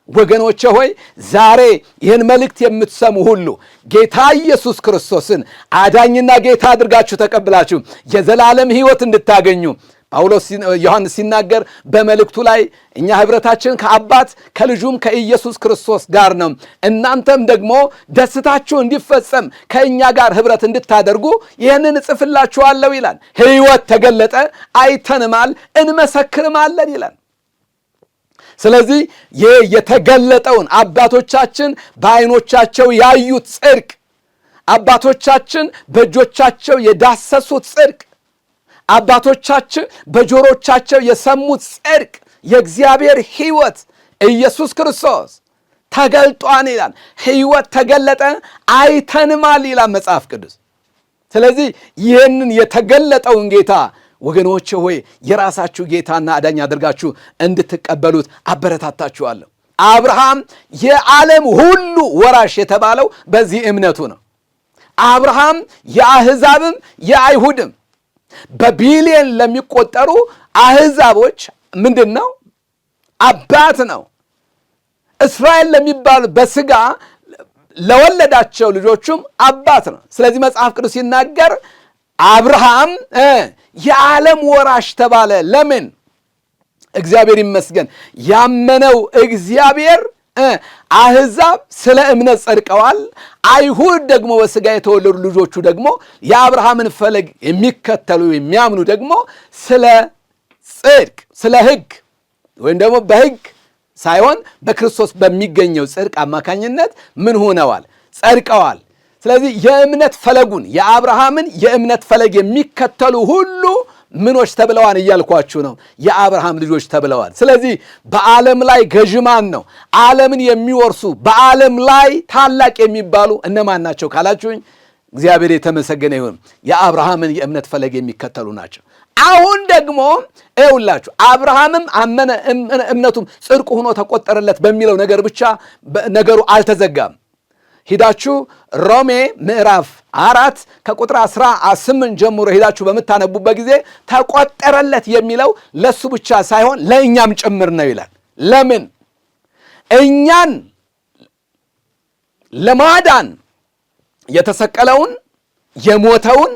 ወገኖቼ ሆይ ዛሬ ይህን መልእክት የምትሰሙ ሁሉ ጌታ ኢየሱስ ክርስቶስን አዳኝና ጌታ አድርጋችሁ ተቀብላችሁ የዘላለም ሕይወት እንድታገኙ ዮሐንስ ሲናገር በመልእክቱ ላይ እኛ ኅብረታችን ከአባት ከልጁም ከኢየሱስ ክርስቶስ ጋር ነው፣ እናንተም ደግሞ ደስታችሁ እንዲፈጸም ከእኛ ጋር ኅብረት እንድታደርጉ ይህንን እጽፍላችኋለሁ ይላል። ሕይወት ተገለጠ፣ አይተንማል፣ እንመሰክርማለን ይላል። ስለዚህ ይህ የተገለጠውን አባቶቻችን በዓይኖቻቸው ያዩት ጽድቅ፣ አባቶቻችን በእጆቻቸው የዳሰሱት ጽድቅ፣ አባቶቻችን በጆሮቻቸው የሰሙት ጽድቅ፣ የእግዚአብሔር ሕይወት ኢየሱስ ክርስቶስ ተገልጧን ይላል። ሕይወት ተገለጠ፣ አይተንማል ይላል መጽሐፍ ቅዱስ። ስለዚህ ይህንን የተገለጠውን ጌታ ወገኖቼ ሆይ የራሳችሁ ጌታና አዳኝ አድርጋችሁ እንድትቀበሉት አበረታታችኋለሁ። አብርሃም የዓለም ሁሉ ወራሽ የተባለው በዚህ እምነቱ ነው። አብርሃም የአሕዛብም የአይሁድም በቢሊየን ለሚቆጠሩ አሕዛቦች ምንድን ነው? አባት ነው። እስራኤል ለሚባሉ በሥጋ ለወለዳቸው ልጆቹም አባት ነው። ስለዚህ መጽሐፍ ቅዱስ ሲናገር አብርሃም የዓለም ወራሽ ተባለ። ለምን? እግዚአብሔር ይመስገን ያመነው እግዚአብሔር አሕዛብ ስለ እምነት ጸድቀዋል። አይሁድ ደግሞ በሥጋ የተወለዱ ልጆቹ ደግሞ የአብርሃምን ፈለግ የሚከተሉ የሚያምኑ ደግሞ ስለ ጽድቅ፣ ስለ ሕግ ወይም ደግሞ በሕግ ሳይሆን በክርስቶስ በሚገኘው ጽድቅ አማካኝነት ምን ሆነዋል? ጸድቀዋል። ስለዚህ የእምነት ፈለጉን የአብርሃምን የእምነት ፈለግ የሚከተሉ ሁሉ ምኖች ተብለዋል እያልኳችሁ ነው። የአብርሃም ልጆች ተብለዋል። ስለዚህ በዓለም ላይ ገዥ ማን ነው? ዓለምን የሚወርሱ በዓለም ላይ ታላቅ የሚባሉ እነማን ናቸው ካላችሁኝ፣ እግዚአብሔር የተመሰገነ ይሁን፣ የአብርሃምን የእምነት ፈለግ የሚከተሉ ናቸው። አሁን ደግሞ ይኸውላችሁ አብርሃምም አመነ እምነቱም ጽድቅ ሆኖ ተቆጠረለት በሚለው ነገር ብቻ ነገሩ አልተዘጋም። ሂዳችሁ ሮሜ ምዕራፍ 4 ከቁጥር 18 ጀምሮ ሂዳችሁ በምታነቡበት ጊዜ ተቆጠረለት የሚለው ለሱ ብቻ ሳይሆን ለእኛም ጭምር ነው ይላል። ለምን? እኛን ለማዳን የተሰቀለውን የሞተውን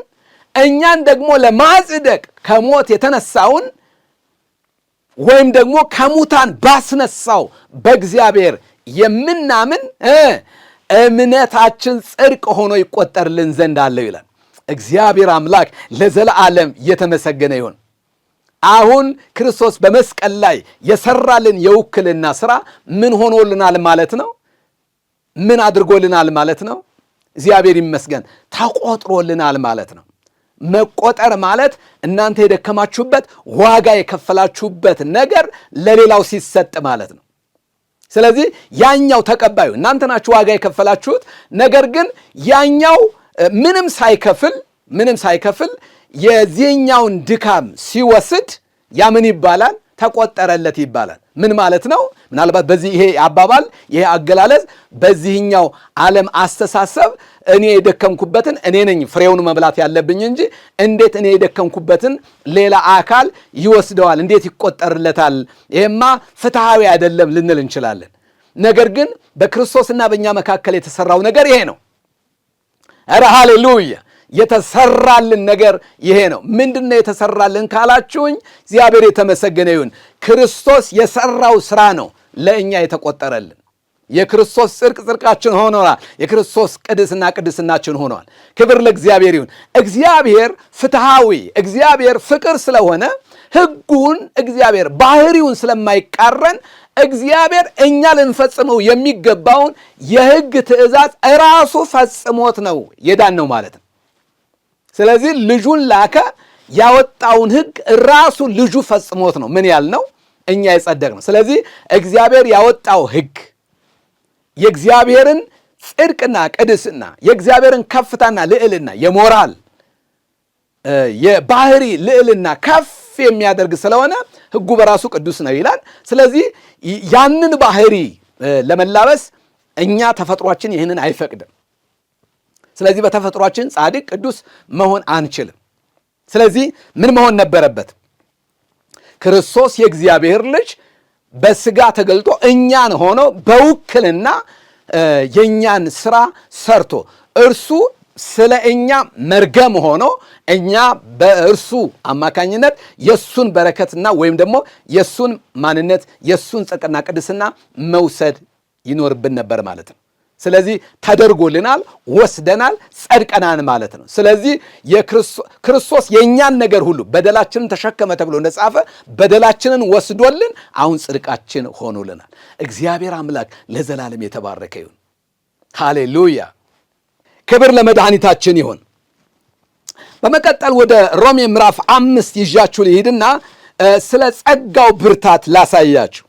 እኛን ደግሞ ለማጽደቅ ከሞት የተነሳውን ወይም ደግሞ ከሙታን ባስነሳው በእግዚአብሔር የምናምን እምነታችን ጽድቅ ሆኖ ይቆጠርልን ዘንድ አለው ይላል። እግዚአብሔር አምላክ ለዘላለም የተመሰገነ ይሁን። አሁን ክርስቶስ በመስቀል ላይ የሰራልን የውክልና ሥራ ምን ሆኖልናል ማለት ነው? ምን አድርጎልናል ማለት ነው? እግዚአብሔር ይመስገን ተቆጥሮልናል ማለት ነው። መቆጠር ማለት እናንተ የደከማችሁበት ዋጋ የከፈላችሁበት ነገር ለሌላው ሲሰጥ ማለት ነው። ስለዚህ ያኛው ተቀባዩ እናንተ ናችሁ ዋጋ የከፈላችሁት። ነገር ግን ያኛው ምንም ሳይከፍል የዚህኛውን ድካም ሲወስድ ያ ምን ይባላል? ተቆጠረለት ይባላል። ምን ማለት ነው? ምናልባት በዚህ ይሄ አባባል ይሄ አገላለጽ በዚህኛው ዓለም አስተሳሰብ እኔ የደከምኩበትን እኔ ነኝ ፍሬውን መብላት ያለብኝ እንጂ እንዴት እኔ የደከምኩበትን ሌላ አካል ይወስደዋል? እንዴት ይቆጠርለታል? ይሄማ ፍትሃዊ አይደለም ልንል እንችላለን። ነገር ግን በክርስቶስና በእኛ መካከል የተሰራው ነገር ይሄ ነው። ኧረ ሃሌሉያ! የተሰራልን ነገር ይሄ ነው። ምንድነው የተሰራልን ካላችሁኝ፣ እግዚአብሔር የተመሰገነ ይሁን። ክርስቶስ የሰራው ስራ ነው ለእኛ የተቆጠረልን። የክርስቶስ ጽድቅ ጽድቃችን ሆኗል። የክርስቶስ ቅድስና ቅድስናችን ሆኗል። ክብር ለእግዚአብሔር ይሁን። እግዚአብሔር ፍትሃዊ፣ እግዚአብሔር ፍቅር ስለሆነ ሕጉን እግዚአብሔር ባህሪውን ስለማይቃረን እግዚአብሔር እኛ ልንፈጽመው የሚገባውን የሕግ ትእዛዝ ራሱ ፈጽሞት ነው የዳን ነው ማለት ነው። ስለዚህ ልጁን ላከ፣ ያወጣውን ሕግ ራሱ ልጁ ፈጽሞት ነው ምን ያልነው እኛ የጸደቅነው። ስለዚህ እግዚአብሔር ያወጣው ሕግ የእግዚአብሔርን ጽድቅና ቅድስና የእግዚአብሔርን ከፍታና ልዕልና የሞራል የባህሪ ልዕልና ከፍ የሚያደርግ ስለሆነ ሕጉ በራሱ ቅዱስ ነው ይላል። ስለዚህ ያንን ባህሪ ለመላበስ እኛ ተፈጥሯችን ይህንን አይፈቅድም። ስለዚህ በተፈጥሯችን ጻድቅ ቅዱስ መሆን አንችልም። ስለዚህ ምን መሆን ነበረበት? ክርስቶስ የእግዚአብሔር ልጅ በስጋ ተገልጦ እኛን ሆኖ በውክልና የእኛን ስራ ሰርቶ እርሱ ስለ እኛ መርገም ሆኖ እኛ በእርሱ አማካኝነት የሱን በረከትና ወይም ደግሞ የሱን ማንነት የሱን ጽድቅና ቅድስና መውሰድ ይኖርብን ነበር ማለት ነው። ስለዚህ ተደርጎልናል፣ ወስደናል፣ ጸድቀናል ማለት ነው። ስለዚህ ክርስቶስ የእኛን ነገር ሁሉ በደላችንን ተሸከመ ተብሎ እንደጻፈ በደላችንን ወስዶልን አሁን ጽድቃችን ሆኖልናል። እግዚአብሔር አምላክ ለዘላለም የተባረከ ይሁን። ሃሌሉያ! ክብር ለመድኃኒታችን ይሁን። በመቀጠል ወደ ሮሜ ምዕራፍ 5 ይዣችሁ ልሂድና ስለ ጸጋው ብርታት ላሳያችሁ።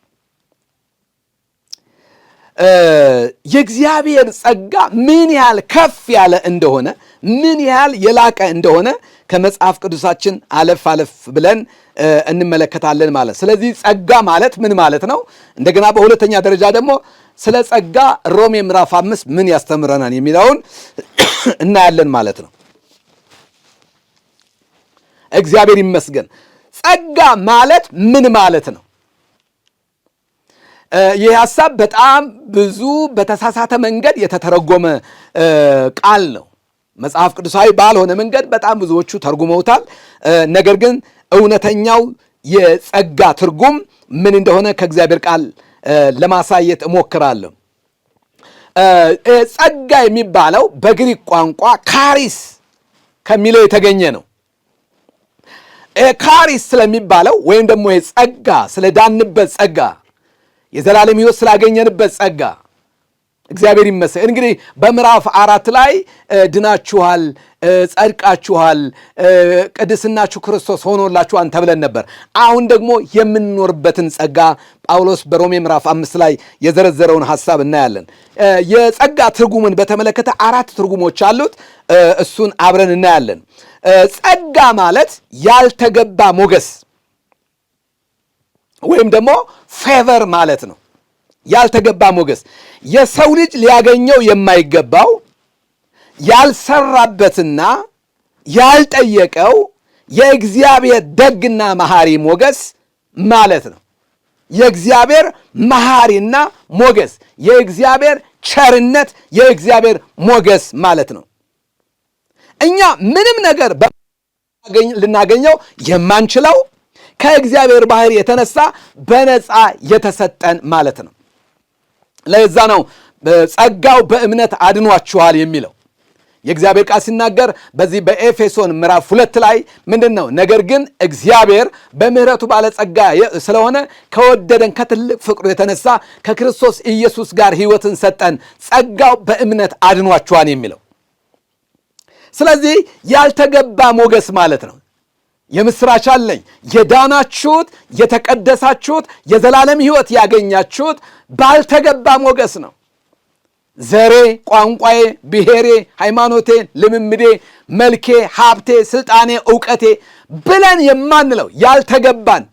የእግዚአብሔር ጸጋ ምን ያህል ከፍ ያለ እንደሆነ ምን ያህል የላቀ እንደሆነ ከመጽሐፍ ቅዱሳችን አለፍ ብለን እንመለከታለን ማለት። ስለዚህ ጸጋ ማለት ምን ማለት ነው? እንደገና በሁለተኛ ደረጃ ደግሞ ስለ ጸጋ ሮሜ ምዕራፍ 5 ምን ያስተምረናል የሚለውን እናያለን ማለት ነው። እግዚአብሔር ይመስገን። ጸጋ ማለት ምን ማለት ነው? ይህ ሐሳብ በጣም ብዙ በተሳሳተ መንገድ የተተረጎመ ቃል ነው። መጽሐፍ ቅዱሳዊ ባልሆነ መንገድ በጣም ብዙዎቹ ተርጉመውታል። ነገር ግን እውነተኛው የጸጋ ትርጉም ምን እንደሆነ ከእግዚአብሔር ቃል ለማሳየት እሞክራለሁ። ጸጋ የሚባለው በግሪክ ቋንቋ ካሪስ ከሚለው የተገኘ ነው። ካሪስ ስለሚባለው ወይም ደግሞ የጸጋ ስለዳንበት ጸጋ የዘላለም ሕይወት ስላገኘንበት ጸጋ እግዚአብሔር ይመስገን። እንግዲህ በምዕራፍ 4 ላይ ድናችኋል፣ ጸድቃችኋል፣ ቅድስናችሁ ክርስቶስ ሆኖላችኋል ተብለን ነበር። አሁን ደግሞ የምንኖርበትን ጸጋ ጳውሎስ በሮሜ ምዕራፍ 5 ላይ የዘረዘረውን ሐሳብ እናያለን። የጸጋ ትርጉምን በተመለከተ 4 ትርጉሞች አሉት። እሱን አብረን እናያለን። ጸጋ ማለት ያልተገባ ሞገስ ወይም ደግሞ ፌቨር ማለት ነው። ያልተገባ ሞገስ የሰው ልጅ ሊያገኘው የማይገባው ያልሰራበትና ያልጠየቀው የእግዚአብሔር ደግና መሐሪ ሞገስ ማለት ነው። የእግዚአብሔር መሐሪና ሞገስ፣ የእግዚአብሔር ቸርነት፣ የእግዚአብሔር ሞገስ ማለት ነው። እኛ ምንም ነገር ልናገኘው የማንችለው ከእግዚአብሔር ባህሪ የተነሳ በነፃ የተሰጠን ማለት ነው። ለዛ ነው ጸጋው በእምነት አድኗችኋል የሚለው የእግዚአብሔር ቃል ሲናገር በዚህ በኤፌሶን ምዕራፍ 2 ላይ ምንድን ነው? ነገር ግን እግዚአብሔር በምሕረቱ ባለጸጋ ስለሆነ ከወደደን ከትልቅ ፍቅሩ የተነሳ ከክርስቶስ ኢየሱስ ጋር ሕይወትን ሰጠን፣ ጸጋው በእምነት አድኗችኋል የሚለው። ስለዚህ ያልተገባ ሞገስ ማለት ነው። የምስራች አለኝ። የዳናችሁት የተቀደሳችሁት የዘላለም ሕይወት ያገኛችሁት ባልተገባ ሞገስ ነው። ዘሬ፣ ቋንቋዬ፣ ብሔሬ፣ ሃይማኖቴ፣ ልምምዴ፣ መልኬ፣ ሀብቴ፣ ስልጣኔ፣ ዕውቀቴ ብለን የማንለው ያልተገባን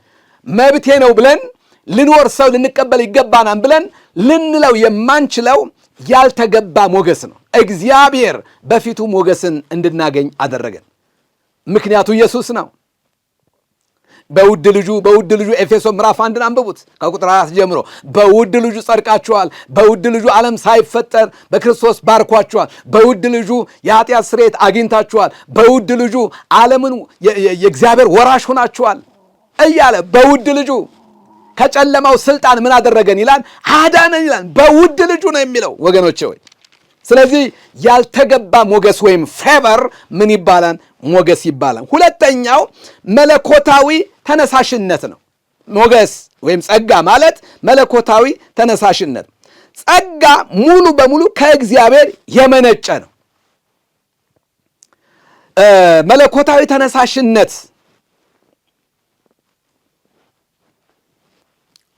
መብቴ ነው ብለን ልንወርሰው ልንቀበል ይገባናል ብለን ልንለው የማንችለው ያልተገባ ሞገስ ነው። እግዚአብሔር በፊቱ ሞገስን እንድናገኝ አደረገን። ምክንያቱ ኢየሱስ ነው። በውድ ልጁ ኤፌሶን ምዕራፍ 1 አንብቡት ከቁጥር 4 ጀምሮ በውድ ልጁ ጸድቃችኋል፣ በውድ ልጁ ዓለም ሳይፈጠር በክርስቶስ ባርኳችኋል፣ በውድ ልጁ የኃጢአት ስርየት አግኝታችኋል፣ በውድ ልጁ ዓለምን የእግዚአብሔር ወራሽ ሆናችኋል እያለ በውድ ልጁ ከጨለማው ስልጣን ምን አደረገን ይላል? አዳነን ይላል። በውድ ልጁ ነው የሚለው ወገኖቼ ወይ። ስለዚህ ያልተገባ ሞገስ ወይም ፌቨር ምን ይባላል? ሞገስ ይባላል። ሁለተኛው መለኮታዊ ተነሳሽነት ነው። ሞገስ ወይም ጸጋ ማለት መለኮታዊ ተነሳሽነት። ጸጋ ሙሉ በሙሉ ከእግዚአብሔር የመነጨ ነው። መለኮታዊ ተነሳሽነት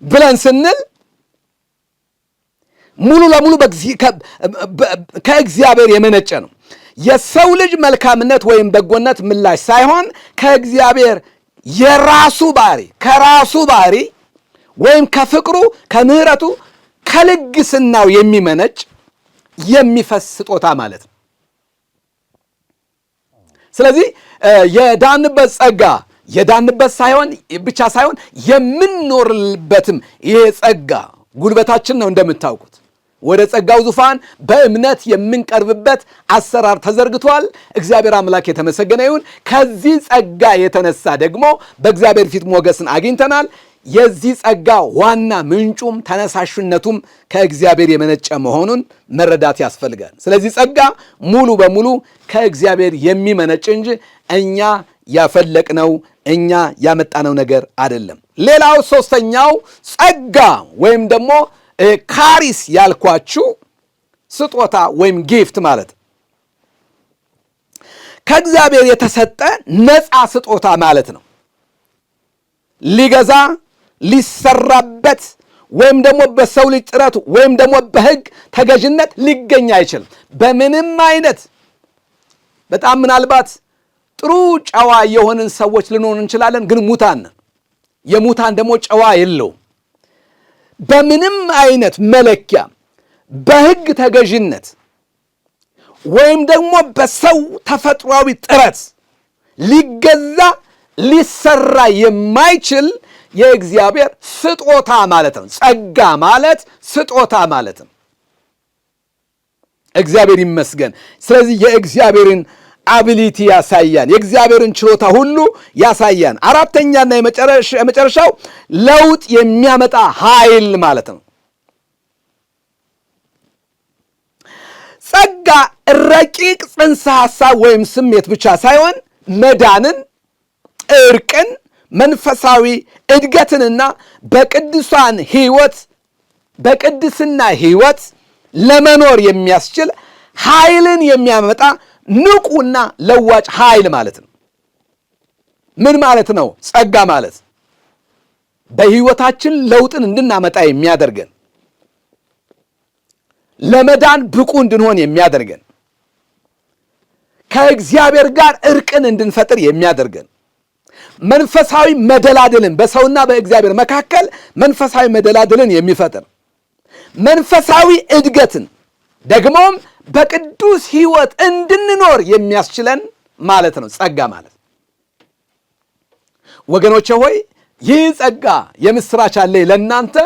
ብለን ስንል ሙሉ ለሙሉ ከእግዚአብሔር የመነጨ ነው። የሰው ልጅ መልካምነት ወይም በጎነት ምላሽ ሳይሆን ከእግዚአብሔር ከራሱ ባህሪ ወይም ከፍቅሩ ከምሕረቱ ከልግስናው የሚመነጭ የሚፈስ ስጦታ ማለት ነው። ስለዚህ የዳንበት ጸጋ የዳንበት ብቻ ሳይሆን የምንኖርበትም ይሄ ጸጋ ጉልበታችን ነው። እንደምታውቁት ወደ ጸጋው ዙፋን በእምነት የምንቀርብበት አሰራር ተዘርግቷል። እግዚአብሔር አምላክ የተመሰገነ ይሁን። ከዚህ ጸጋ የተነሳ ደግሞ በእግዚአብሔር ፊት ሞገስን አግኝተናል። የዚህ ጸጋ ዋና ምንጩም ተነሳሽነቱም ከእግዚአብሔር የመነጨ መሆኑን መረዳት ያስፈልጋል። ስለዚህ ጸጋ ሙሉ በሙሉ ከእግዚአብሔር የሚመነጭ እንጂ እኛ ያፈለቅነው እኛ ያመጣነው ነገር አይደለም። ሌላው ሶስተኛው ጸጋ ወይም ደግሞ ካሪስ ያልኳችሁ ስጦታ ወይም ጊፍት ማለት ከእግዚአብሔር የተሰጠ ነፃ ስጦታ ማለት ነው። ሊገዛ ሊሰራበት ወይም ደግሞ በሰው ልጅ ጥረት ወይም ደግሞ በሕግ ተገዥነት ሊገኝ አይችልም። በምንም አይነት በጣም ምናልባት ጥሩ ጨዋ የሆንን ሰዎች ልንሆን እንችላለን፣ ግን ሙታን ነን። የሙታን ደግሞ ጨዋ የለውም። በምንም አይነት መለኪያ በሕግ ተገዥነት ወይም ደግሞ በሰው ተፈጥሯዊ ጥረት ሊገዛ ሊሰራ የማይችል የእግዚአብሔር ስጦታ ማለት ነው። ጸጋ ማለት ስጦታ ማለት ነው። እግዚአብሔር ይመስገን። ስለዚህ የእግዚአብሔርን አቢሊቲ ያሳያን፣ የእግዚአብሔርን ችሎታ ሁሉ ያሳያን። አራተኛና የመጨረሻው ለውጥ የሚያመጣ ኃይል ማለት ነው። ጸጋ ረቂቅ ጽንሰ ሐሳብ ወይም ስሜት ብቻ ሳይሆን መዳንን፣ እርቅን፣ መንፈሳዊ እድገትንና በቅድስና ሕይወት ለመኖር የሚያስችል ኃይልን የሚያመጣ ንቁና ለዋጭ ኃይል ማለት ነው። ምን ማለት ነው? ጸጋ ማለት በሕይወታችን ለውጥን እንድናመጣ የሚያደርገን፣ ለመዳን ብቁ እንድንሆን የሚያደርገን፣ ከእግዚአብሔር ጋር እርቅን እንድንፈጥር የሚያደርገን፣ መንፈሳዊ መደላድልን በሰውና በእግዚአብሔር መካከል መንፈሳዊ መደላድልን የሚፈጥር፣ መንፈሳዊ እድገትን ደግሞም በቅዱስ ሕይወት እንድንኖር የሚያስችለን ማለት ነው ጸጋ ማለት። ወገኖቼ ሆይ ይህ ጸጋ የምስራች አለኝ ለእናንተ።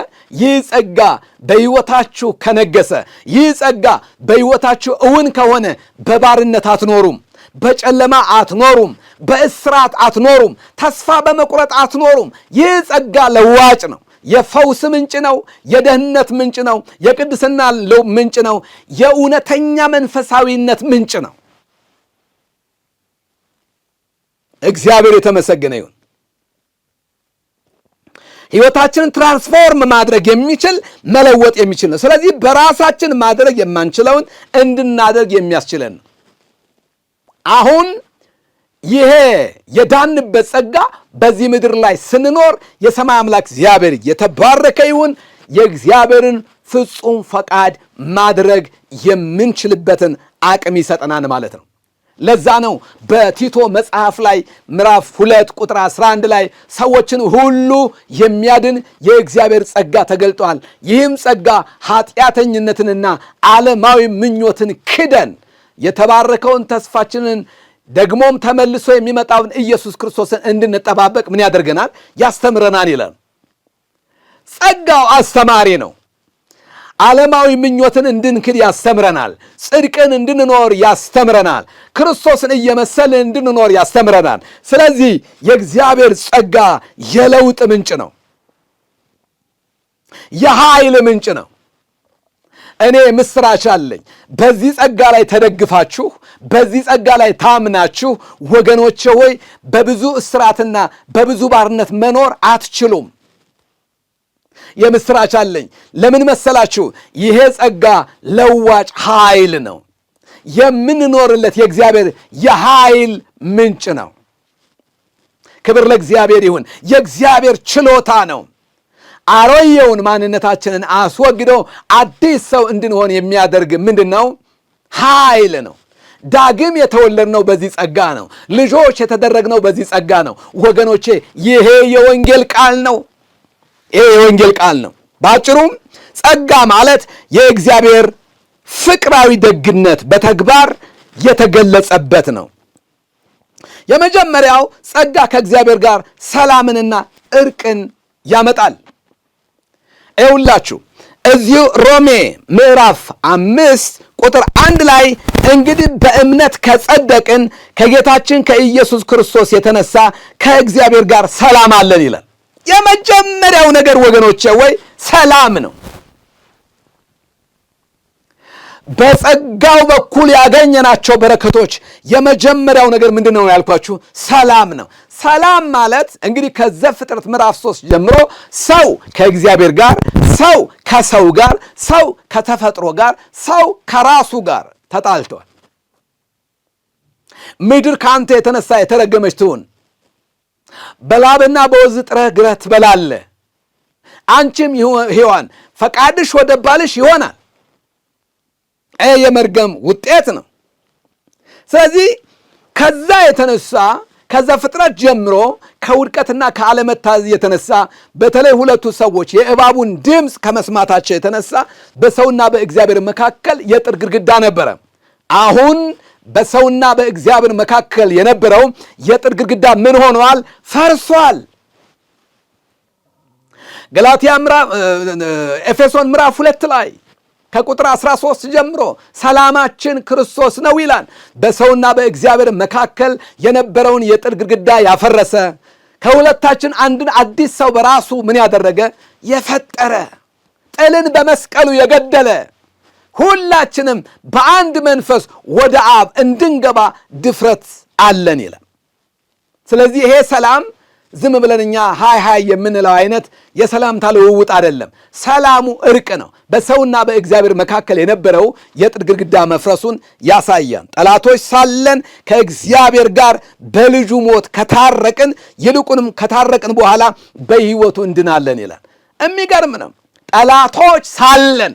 ይህ ጸጋ በሕይወታችሁ ከነገሰ፣ ይህ ጸጋ በሕይወታችሁ እውን ከሆነ በባርነት አትኖሩም፣ በጨለማ አትኖሩም፣ በእስራት አትኖሩም፣ ተስፋ በመቁረጥ አትኖሩም። ይህ ጸጋ ለዋጭ ነው። የፈውስ ምንጭ ነው። የደህንነት ምንጭ ነው። የቅድስና ምንጭ ነው። የእውነተኛ መንፈሳዊነት ምንጭ ነው። እግዚአብሔር የተመሰገነ ይሁን። ሕይወታችንን ትራንስፎርም ማድረግ የሚችል መለወጥ የሚችል ነው። ስለዚህ በራሳችን ማድረግ የማንችለውን እንድናደርግ የሚያስችለን ነው። አሁን ይሄ የዳንበት ጸጋ በዚህ ምድር ላይ ስንኖር የሰማይ አምላክ እግዚአብሔር የተባረከ ይሁን። የእግዚአብሔርን ፍጹም ፈቃድ ማድረግ የምንችልበትን አቅም ይሰጠናል ማለት ነው። ለዛ ነው በቲቶ መጽሐፍ ላይ ምዕራፍ 2 ቁጥር 11 ላይ ሰዎችን ሁሉ የሚያድን የእግዚአብሔር ጸጋ ተገልጧል። ይህም ጸጋ ኃጢአተኝነትንና ዓለማዊ ምኞትን ክደን የተባረከውን ተስፋችንን ደግሞም ተመልሶ የሚመጣውን ኢየሱስ ክርስቶስን እንድንጠባበቅ ምን ያደርገናል? ያስተምረናል ይላል። ጸጋው አስተማሪ ነው። ዓለማዊ ምኞትን እንድንክድ ያስተምረናል። ጽድቅን እንድንኖር ያስተምረናል። ክርስቶስን እየመሰልን እንድንኖር ያስተምረናል። ስለዚህ የእግዚአብሔር ጸጋ የለውጥ ምንጭ ነው። የኃይል ምንጭ ነው። እኔ ምስራች አለኝ። በዚህ ጸጋ ላይ ተደግፋችሁ፣ በዚህ ጸጋ ላይ ታምናችሁ ወገኖቼ ሆይ በብዙ እስራትና በብዙ ባርነት መኖር አትችሉም። የምስራች አለኝ። ለምን መሰላችሁ? ይሄ ጸጋ ለዋጭ ኃይል ነው። የምንኖርለት የእግዚአብሔር የኃይል ምንጭ ነው። ክብር ለእግዚአብሔር ይሁን። የእግዚአብሔር ችሎታ ነው። አሮጌውን ማንነታችንን አስወግዶ አዲስ ሰው እንድንሆን የሚያደርግ ምንድን ነው? ኃይል ነው። ዳግም የተወለድነው በዚህ ጸጋ ነው። ልጆች የተደረግነው በዚህ ጸጋ ነው። ወገኖቼ ይሄ የወንጌል ቃል ነው። ይሄ የወንጌል ቃል ነው። በአጭሩም ጸጋ ማለት የእግዚአብሔር ፍቅራዊ ደግነት በተግባር የተገለጸበት ነው። የመጀመሪያው ጸጋ ከእግዚአብሔር ጋር ሰላምንና እርቅን ያመጣል። ይኸውላችሁ እዚሁ ሮሜ ምዕራፍ 5 ቁጥር 1 ላይ እንግዲህ በእምነት ከጸደቅን ከጌታችን ከኢየሱስ ክርስቶስ የተነሳ ከእግዚአብሔር ጋር ሰላም አለን ይላል። የመጀመሪያው ነገር ወገኖቼ ወይ ሰላም ነው። በጸጋው በኩል ያገኘናቸው በረከቶች የመጀመሪያው ነገር ምንድን ነው ያልኳችሁ? ሰላም ነው። ሰላም ማለት እንግዲህ ከዘፍጥረት ምዕራፍ 3 ጀምሮ ሰው ከእግዚአብሔር ጋር፣ ሰው ከሰው ጋር፣ ሰው ከተፈጥሮ ጋር፣ ሰው ከራሱ ጋር ተጣልቷል። ምድር ከአንተ የተነሳ የተረገመች ትሁን፣ በላብና በወዝ ጥረህ ግረህ ትበላለህ፣ አንቺም ሔዋን ፈቃድሽ ወደ ባልሽ ይሆናል። የመርገም ውጤት ነው። ስለዚህ ከዛ የተነሳ ከዛ ፍጥረት ጀምሮ ከውድቀትና ከአለመታዘዝ የተነሳ በተለይ ሁለቱ ሰዎች የእባቡን ድምፅ ከመስማታቸው የተነሳ በሰውና በእግዚአብሔር መካከል የጥል ግድግዳ ነበረ። አሁን በሰውና በእግዚአብሔር መካከል የነበረው የጥል ግድግዳ ምን ሆኗል? ፈርሷል። ኤፌሶን ምዕራፍ 2 ላይ ከቁጥር 13 ጀምሮ ሰላማችን ክርስቶስ ነው ይላል። በሰውና በእግዚአብሔር መካከል የነበረውን የጥል ግድግዳ ያፈረሰ፣ ከሁለታችን አንድን አዲስ ሰው በራሱ ምን ያደረገ? የፈጠረ፣ ጥልን በመስቀሉ የገደለ፣ ሁላችንም በአንድ መንፈስ ወደ አብ እንድንገባ ድፍረት አለን ይላል። ስለዚህ ይሄ ሰላም ዝም ብለን እኛ ሃይ የምንለው አይነት የሰላምታ ልውውጥ አይደለም። ሰላሙ እርቅ ነው። በሰውና በእግዚአብሔር መካከል የነበረው የጥል ግድግዳ መፍረሱን ያሳያል። ጠላቶች ሳለን ከእግዚአብሔር ጋር በልጁ ሞት ከታረቅን፣ ይልቁንም ከታረቅን በኋላ በሕይወቱ እንድናለን ይላል። የሚገርም ነው። ጠላቶች ሳለን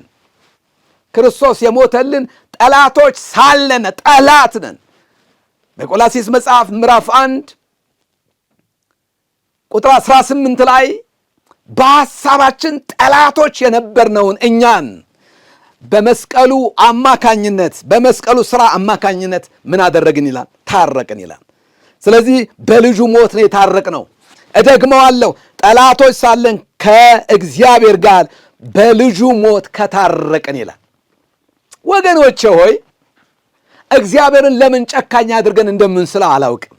ክርስቶስ የሞተልን ጠላቶች ሳለን፣ ጠላት ነን። በቆላስይስ መጽሐፍ ምዕራፍ 1 ቁጥር 18 ላይ በሐሳባችን ጠላቶች የነበርነውን እኛን በመስቀሉ አማካኝነት በመስቀሉ ሥራ አማካኝነት ምን አደረግን ይላል? ታረቅን ይላል። ስለዚህ በልጁ ሞት ነው የታረቅነው። እደግመዋለሁ፣ ጠላቶች ሳለን ከእግዚአብሔር ጋር በልጁ ሞት ከታረቅን ይላል። ወገኖቼ ሆይ እግዚአብሔርን ለምን ጨካኝ አድርገን እንደምንስለው አላውቅም።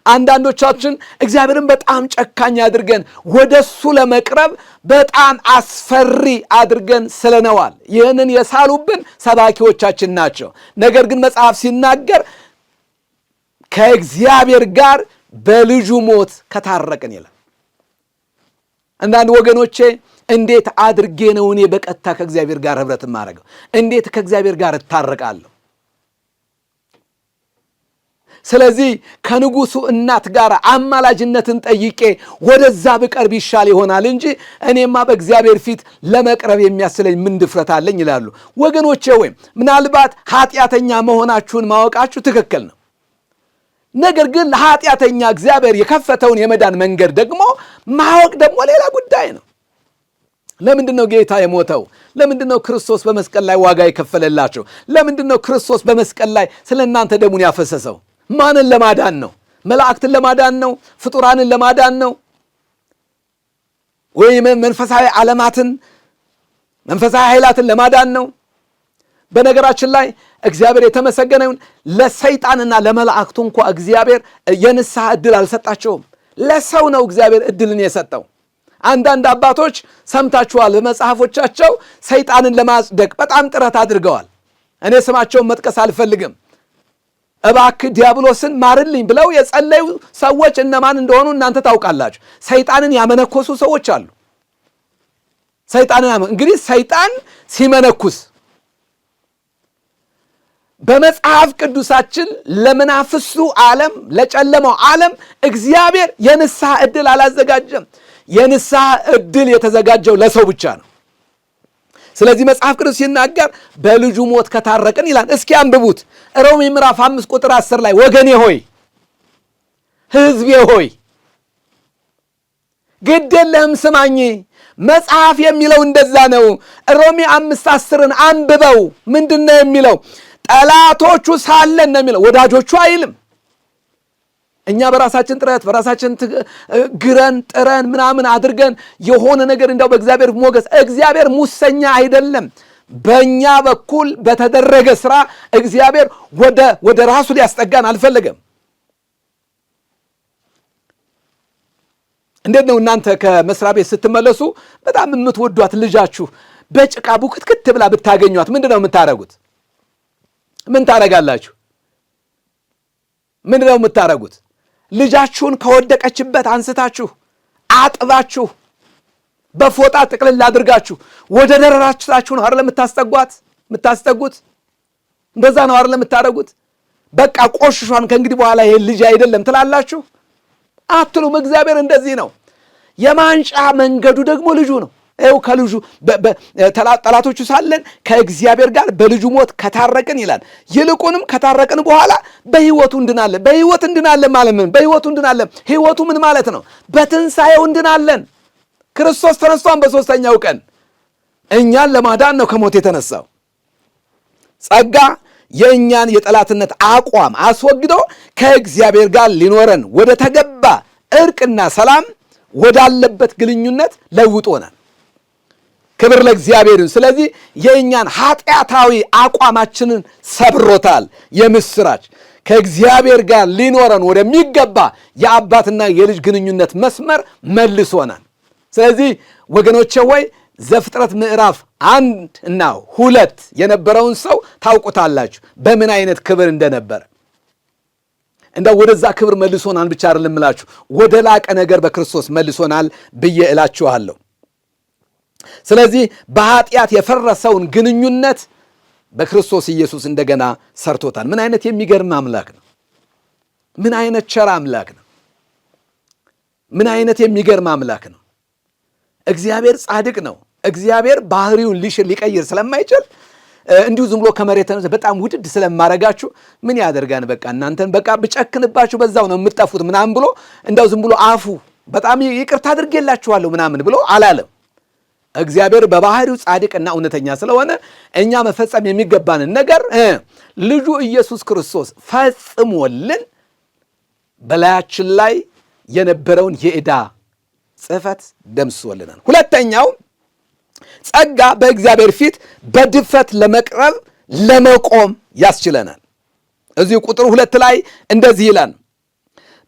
አንዳንዶቻችን እግዚአብሔርን በጣም ጨካኝ አድርገን ወደሱ ለመቅረብ በጣም አስፈሪ አድርገን ስለነዋል። ይህንን የሳሉብን ሰባኪዎቻችን ናቸው። ነገር ግን መጽሐፍ ሲናገር ከእግዚአብሔር ጋር በልጁ ሞት ከታረቅን ይላል። አንዳንድ ወገኖቼ እንዴት አድርጌ ነው እኔ በቀጥታ ከእግዚአብሔር ጋር ህብረት ማድረገው? እንዴት ከእግዚአብሔር ጋር እታረቃለሁ? ስለዚህ ከንጉሱ እናት ጋር አማላጅነትን ጠይቄ ወደዛ ብቀርብ ይሻል ይሆናል እንጂ እኔማ በእግዚአብሔር ፊት ለመቅረብ የሚያስለኝ ምን ድፍረት አለኝ ይላሉ ወገኖቼ። ወይም ምናልባት ኃጢአተኛ መሆናችሁን ማወቃችሁ ትክክል ነው። ነገር ግን ለኃጢአተኛ እግዚአብሔር የከፈተውን የመዳን መንገድ ደግሞ ማወቅ ደግሞ ሌላ ጉዳይ ነው። ለምንድን ነው ጌታ የሞተው? ለምንድን ነው ክርስቶስ በመስቀል ላይ ዋጋ የከፈለላቸው? ለምንድን ነው ክርስቶስ በመስቀል ላይ ስለ እናንተ ደሙን ያፈሰሰው? ማንን ለማዳን ነው? መላእክትን ለማዳን ነው? ፍጡራንን ለማዳን ነው? ወይም መንፈሳዊ ዓለማትን መንፈሳዊ ኃይላትን ለማዳን ነው? በነገራችን ላይ እግዚአብሔር የተመሰገነውን ለሰይጣንና ለመላእክቱ እንኳ እግዚአብሔር የንስሐ ዕድል አልሰጣቸውም። ለሰው ነው እግዚአብሔር ዕድልን የሰጠው። አንዳንድ አባቶች ሰምታችኋል፣ በመጽሐፎቻቸው ሰይጣንን ለማጽደቅ በጣም ጥረት አድርገዋል። እኔ ስማቸውን መጥቀስ አልፈልግም። እባክህ ዲያብሎስን ማርልኝ ብለው የጸለዩ ሰዎች እነማን እንደሆኑ እናንተ ታውቃላችሁ። ሰይጣንን ያመነኮሱ ሰዎች አሉ። እንግዲህ ሰይጣን ሲመነኩስ በመጽሐፍ ቅዱሳችን ለመናፍሱ ዓለም ለጨለማው ዓለም እግዚአብሔር የንስሐ ዕድል አላዘጋጀም። የንስሐ ዕድል የተዘጋጀው ለሰው ብቻ ነው። ስለዚህ መጽሐፍ ቅዱስ ሲናገር በልጁ ሞት ከታረቅን ይላል። እስኪ አንብቡት። ሮሜ ምዕራፍ 5 ቁጥር 10 ላይ ወገኔ ሆይ ሕዝቤ ሆይ ግድ የለህም ስማኝ። መጽሐፍ የሚለው እንደዛ ነው። ሮሜ 5:10ን አንብበው። ምንድን ነው የሚለው? ጠላቶቹ ሳለን ነው የሚለው፣ ወዳጆቹ አይልም። እኛ በራሳችን ጥረት በራሳችን ግረን ጥረን ምናምን አድርገን የሆነ ነገር እንደው በእግዚአብሔር ሞገስ፣ እግዚአብሔር ሙሰኛ አይደለም። በእኛ በኩል በተደረገ ስራ እግዚአብሔር ወደ ራሱ ሊያስጠጋን አልፈለገም። እንዴት ነው እናንተ ከመስሪያ ቤት ስትመለሱ በጣም የምትወዷት ልጃችሁ በጭቃ ቡክትክት ብላ ብታገኟት ምንድን ነው የምታረጉት? ምን ታረጋላችሁ? ምንድን ነው የምታረጉት? ልጃችሁን ከወደቀችበት አንስታችሁ አጥባችሁ በፎጣ ጥቅልል አድርጋችሁ ወደ ደረታችሁ ነው አይደል የምታስጠጉት? እንደዛ ነው አይደል የምታረጉት? በቃ ቆሽሿን ከእንግዲህ በኋላ ይሄ ልጅ አይደለም ትላላችሁ? አትሉም። እግዚአብሔር እንደዚህ ነው። የማንጫ መንገዱ ደግሞ ልጁ ነው። ይኸው ከልጁ ጠላቶቹ ሳለን ከእግዚአብሔር ጋር በልጁ ሞት ከታረቅን ይላል። ይልቁንም ከታረቅን በኋላ በሕይወቱ እንድናለን። በሕይወት እንድናለን ማለት ምን? በሕይወቱ እንድናለን። ሕይወቱ ምን ማለት ነው? በትንሣኤው እንድናለን። ክርስቶስ ተነስቷን በሦስተኛው ቀን እኛን ለማዳን ነው ከሞት የተነሳው። ጸጋ የእኛን የጠላትነት አቋም አስወግዶ ከእግዚአብሔር ጋር ሊኖረን ወደ ተገባ እርቅና ሰላም ወዳለበት ግንኙነት ለውጦናል። ክብር ለእግዚአብሔር። ስለዚህ የእኛን ኃጢአታዊ አቋማችንን ሰብሮታል። የምስራች ከእግዚአብሔር ጋር ሊኖረን ወደሚገባ የአባትና የልጅ ግንኙነት መስመር መልሶናል። ስለዚህ ወገኖቼ ወይ ዘፍጥረት ምዕራፍ 1 እና 2 የነበረውን ሰው ታውቁታላችሁ፣ በምን አይነት ክብር እንደነበረ። እንደው ወደዛ ክብር መልሶናል ብቻ አይደለም እላችሁ፣ ወደ ላቀ ነገር በክርስቶስ መልሶናል ብዬ እላችኋለሁ። ስለዚህ በኃጢአት የፈረሰውን ግንኙነት በክርስቶስ ኢየሱስ እንደገና ሰርቶታል። ምን አይነት የሚገርም አምላክ ነው! ምን አይነት ቸር አምላክ ነው! ምን አይነት የሚገርም አምላክ ነው! እግዚአብሔር ጻድቅ ነው። እግዚአብሔር ባህሪውን ሊቀይር ስለማይችል እንዲሁ ዝም ብሎ ከመሬት ተነስቶ በጣም ውድድ ስለማረጋችሁ ምን ያደርጋን፣ በቃ እናንተን በቃ ብጨክንባችሁ በዛው ነው የምትጠፉት ምናምን ብሎ እንደው ዝም ብሎ አፉ በጣም ይቅርታ አድርጌላችኋለሁ ምናምን ብሎ አላለም። እግዚአብሔር በባህሪው ጻድቅና እውነተኛ ስለሆነ እኛ መፈጸም የሚገባንን ነገር ልጁ ኢየሱስ ክርስቶስ ፈጽሞልን በላያችን ላይ የነበረውን የዕዳ ጽሕፈት ደምስሶልናል። ሁለተኛው ጸጋ በእግዚአብሔር ፊት በድፍረት ለመቅረብ ለመቆም ያስችለናል። እዚሁ ቁጥር 2 ላይ እንደዚህ ይላል፣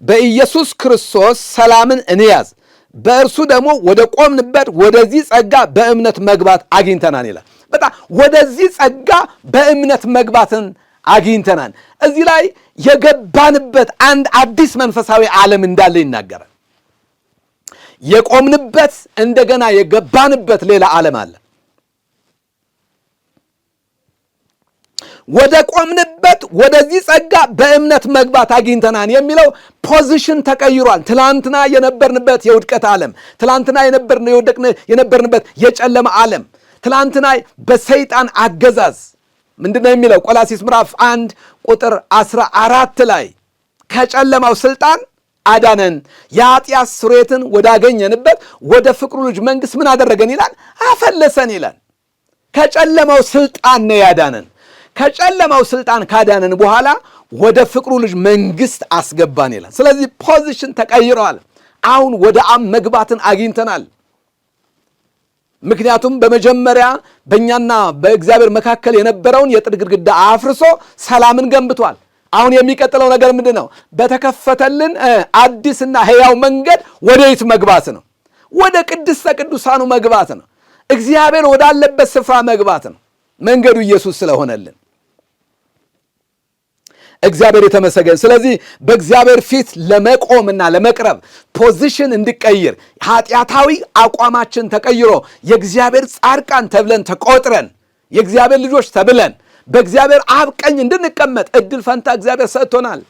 በኢየሱስ ክርስቶስ ሰላምን እንያዝ፣ በእርሱ ደግሞ ወደ ቆምንበት ወደዚህ ጸጋ በእምነት መግባት አግኝተናል ይላል። በጣም ወደዚህ ጸጋ በእምነት መግባትን አግኝተናል። እዚህ ላይ የገባንበት አንድ አዲስ መንፈሳዊ ዓለም እንዳለ ይናገራል። የቆምንበት እንደገና የገባንበት ሌላ ዓለም አለ። ወደ ቆምንበት ወደዚህ ጸጋ በእምነት መግባት አግኝተናል የሚለው ፖዚሽን ተቀይሯል። ትላንትና የነበርንበት የውድቀት ዓለም፣ ትላንትና የነበርንበት የጨለማ ዓለም፣ ትላንትና በሰይጣን አገዛዝ ምንድነው የሚለው? ቆላስይስ ምዕራፍ 1 ቁጥር 14 ላይ ከጨለማው ስልጣን አዳነን፣ የኃጢአት ስርየትን ወዳገኘንበት ወደ ፍቅሩ ልጅ መንግሥት ምን አደረገን ይላል? አፈለሰን ይላል። ከጨለማው ስልጣን ነው ያዳነን። ከጨለማው ስልጣን ካዳነን በኋላ ወደ ፍቅሩ ልጅ መንግሥት አስገባን ይላል። ስለዚህ ፖዚሽን ተቀይረዋል። አሁን ወደ አብ መግባትን አግኝተናል። ምክንያቱም በመጀመሪያ በእኛና በእግዚአብሔር መካከል የነበረውን የጥል ግድግዳ አፍርሶ ሰላምን ገንብቷል። አሁን የሚቀጥለው ነገር ምንድን ነው? በተከፈተልን አዲስና ሕያው መንገድ ወደ የት መግባት ነው? ወደ ቅድስተ ቅዱሳኑ መግባት ነው። እግዚአብሔር ወዳለበት ስፍራ መግባት ነው። መንገዱ ኢየሱስ ስለሆነልን እግዚአብሔር የተመሰገነ። ስለዚህ በእግዚአብሔር ፊት ለመቆምና ለመቅረብ ፖዚሽን እንዲቀይር ኃጢአታዊ አቋማችን ተቀይሮ የእግዚአብሔር ጻድቃን ተብለን ተቆጥረን የእግዚአብሔር ልጆች ተብለን በእግዚአብሔር አብ ቀኝ እንድንቀመጥ እድል ፈንታ እግዚአብሔር ሰጥቶናል።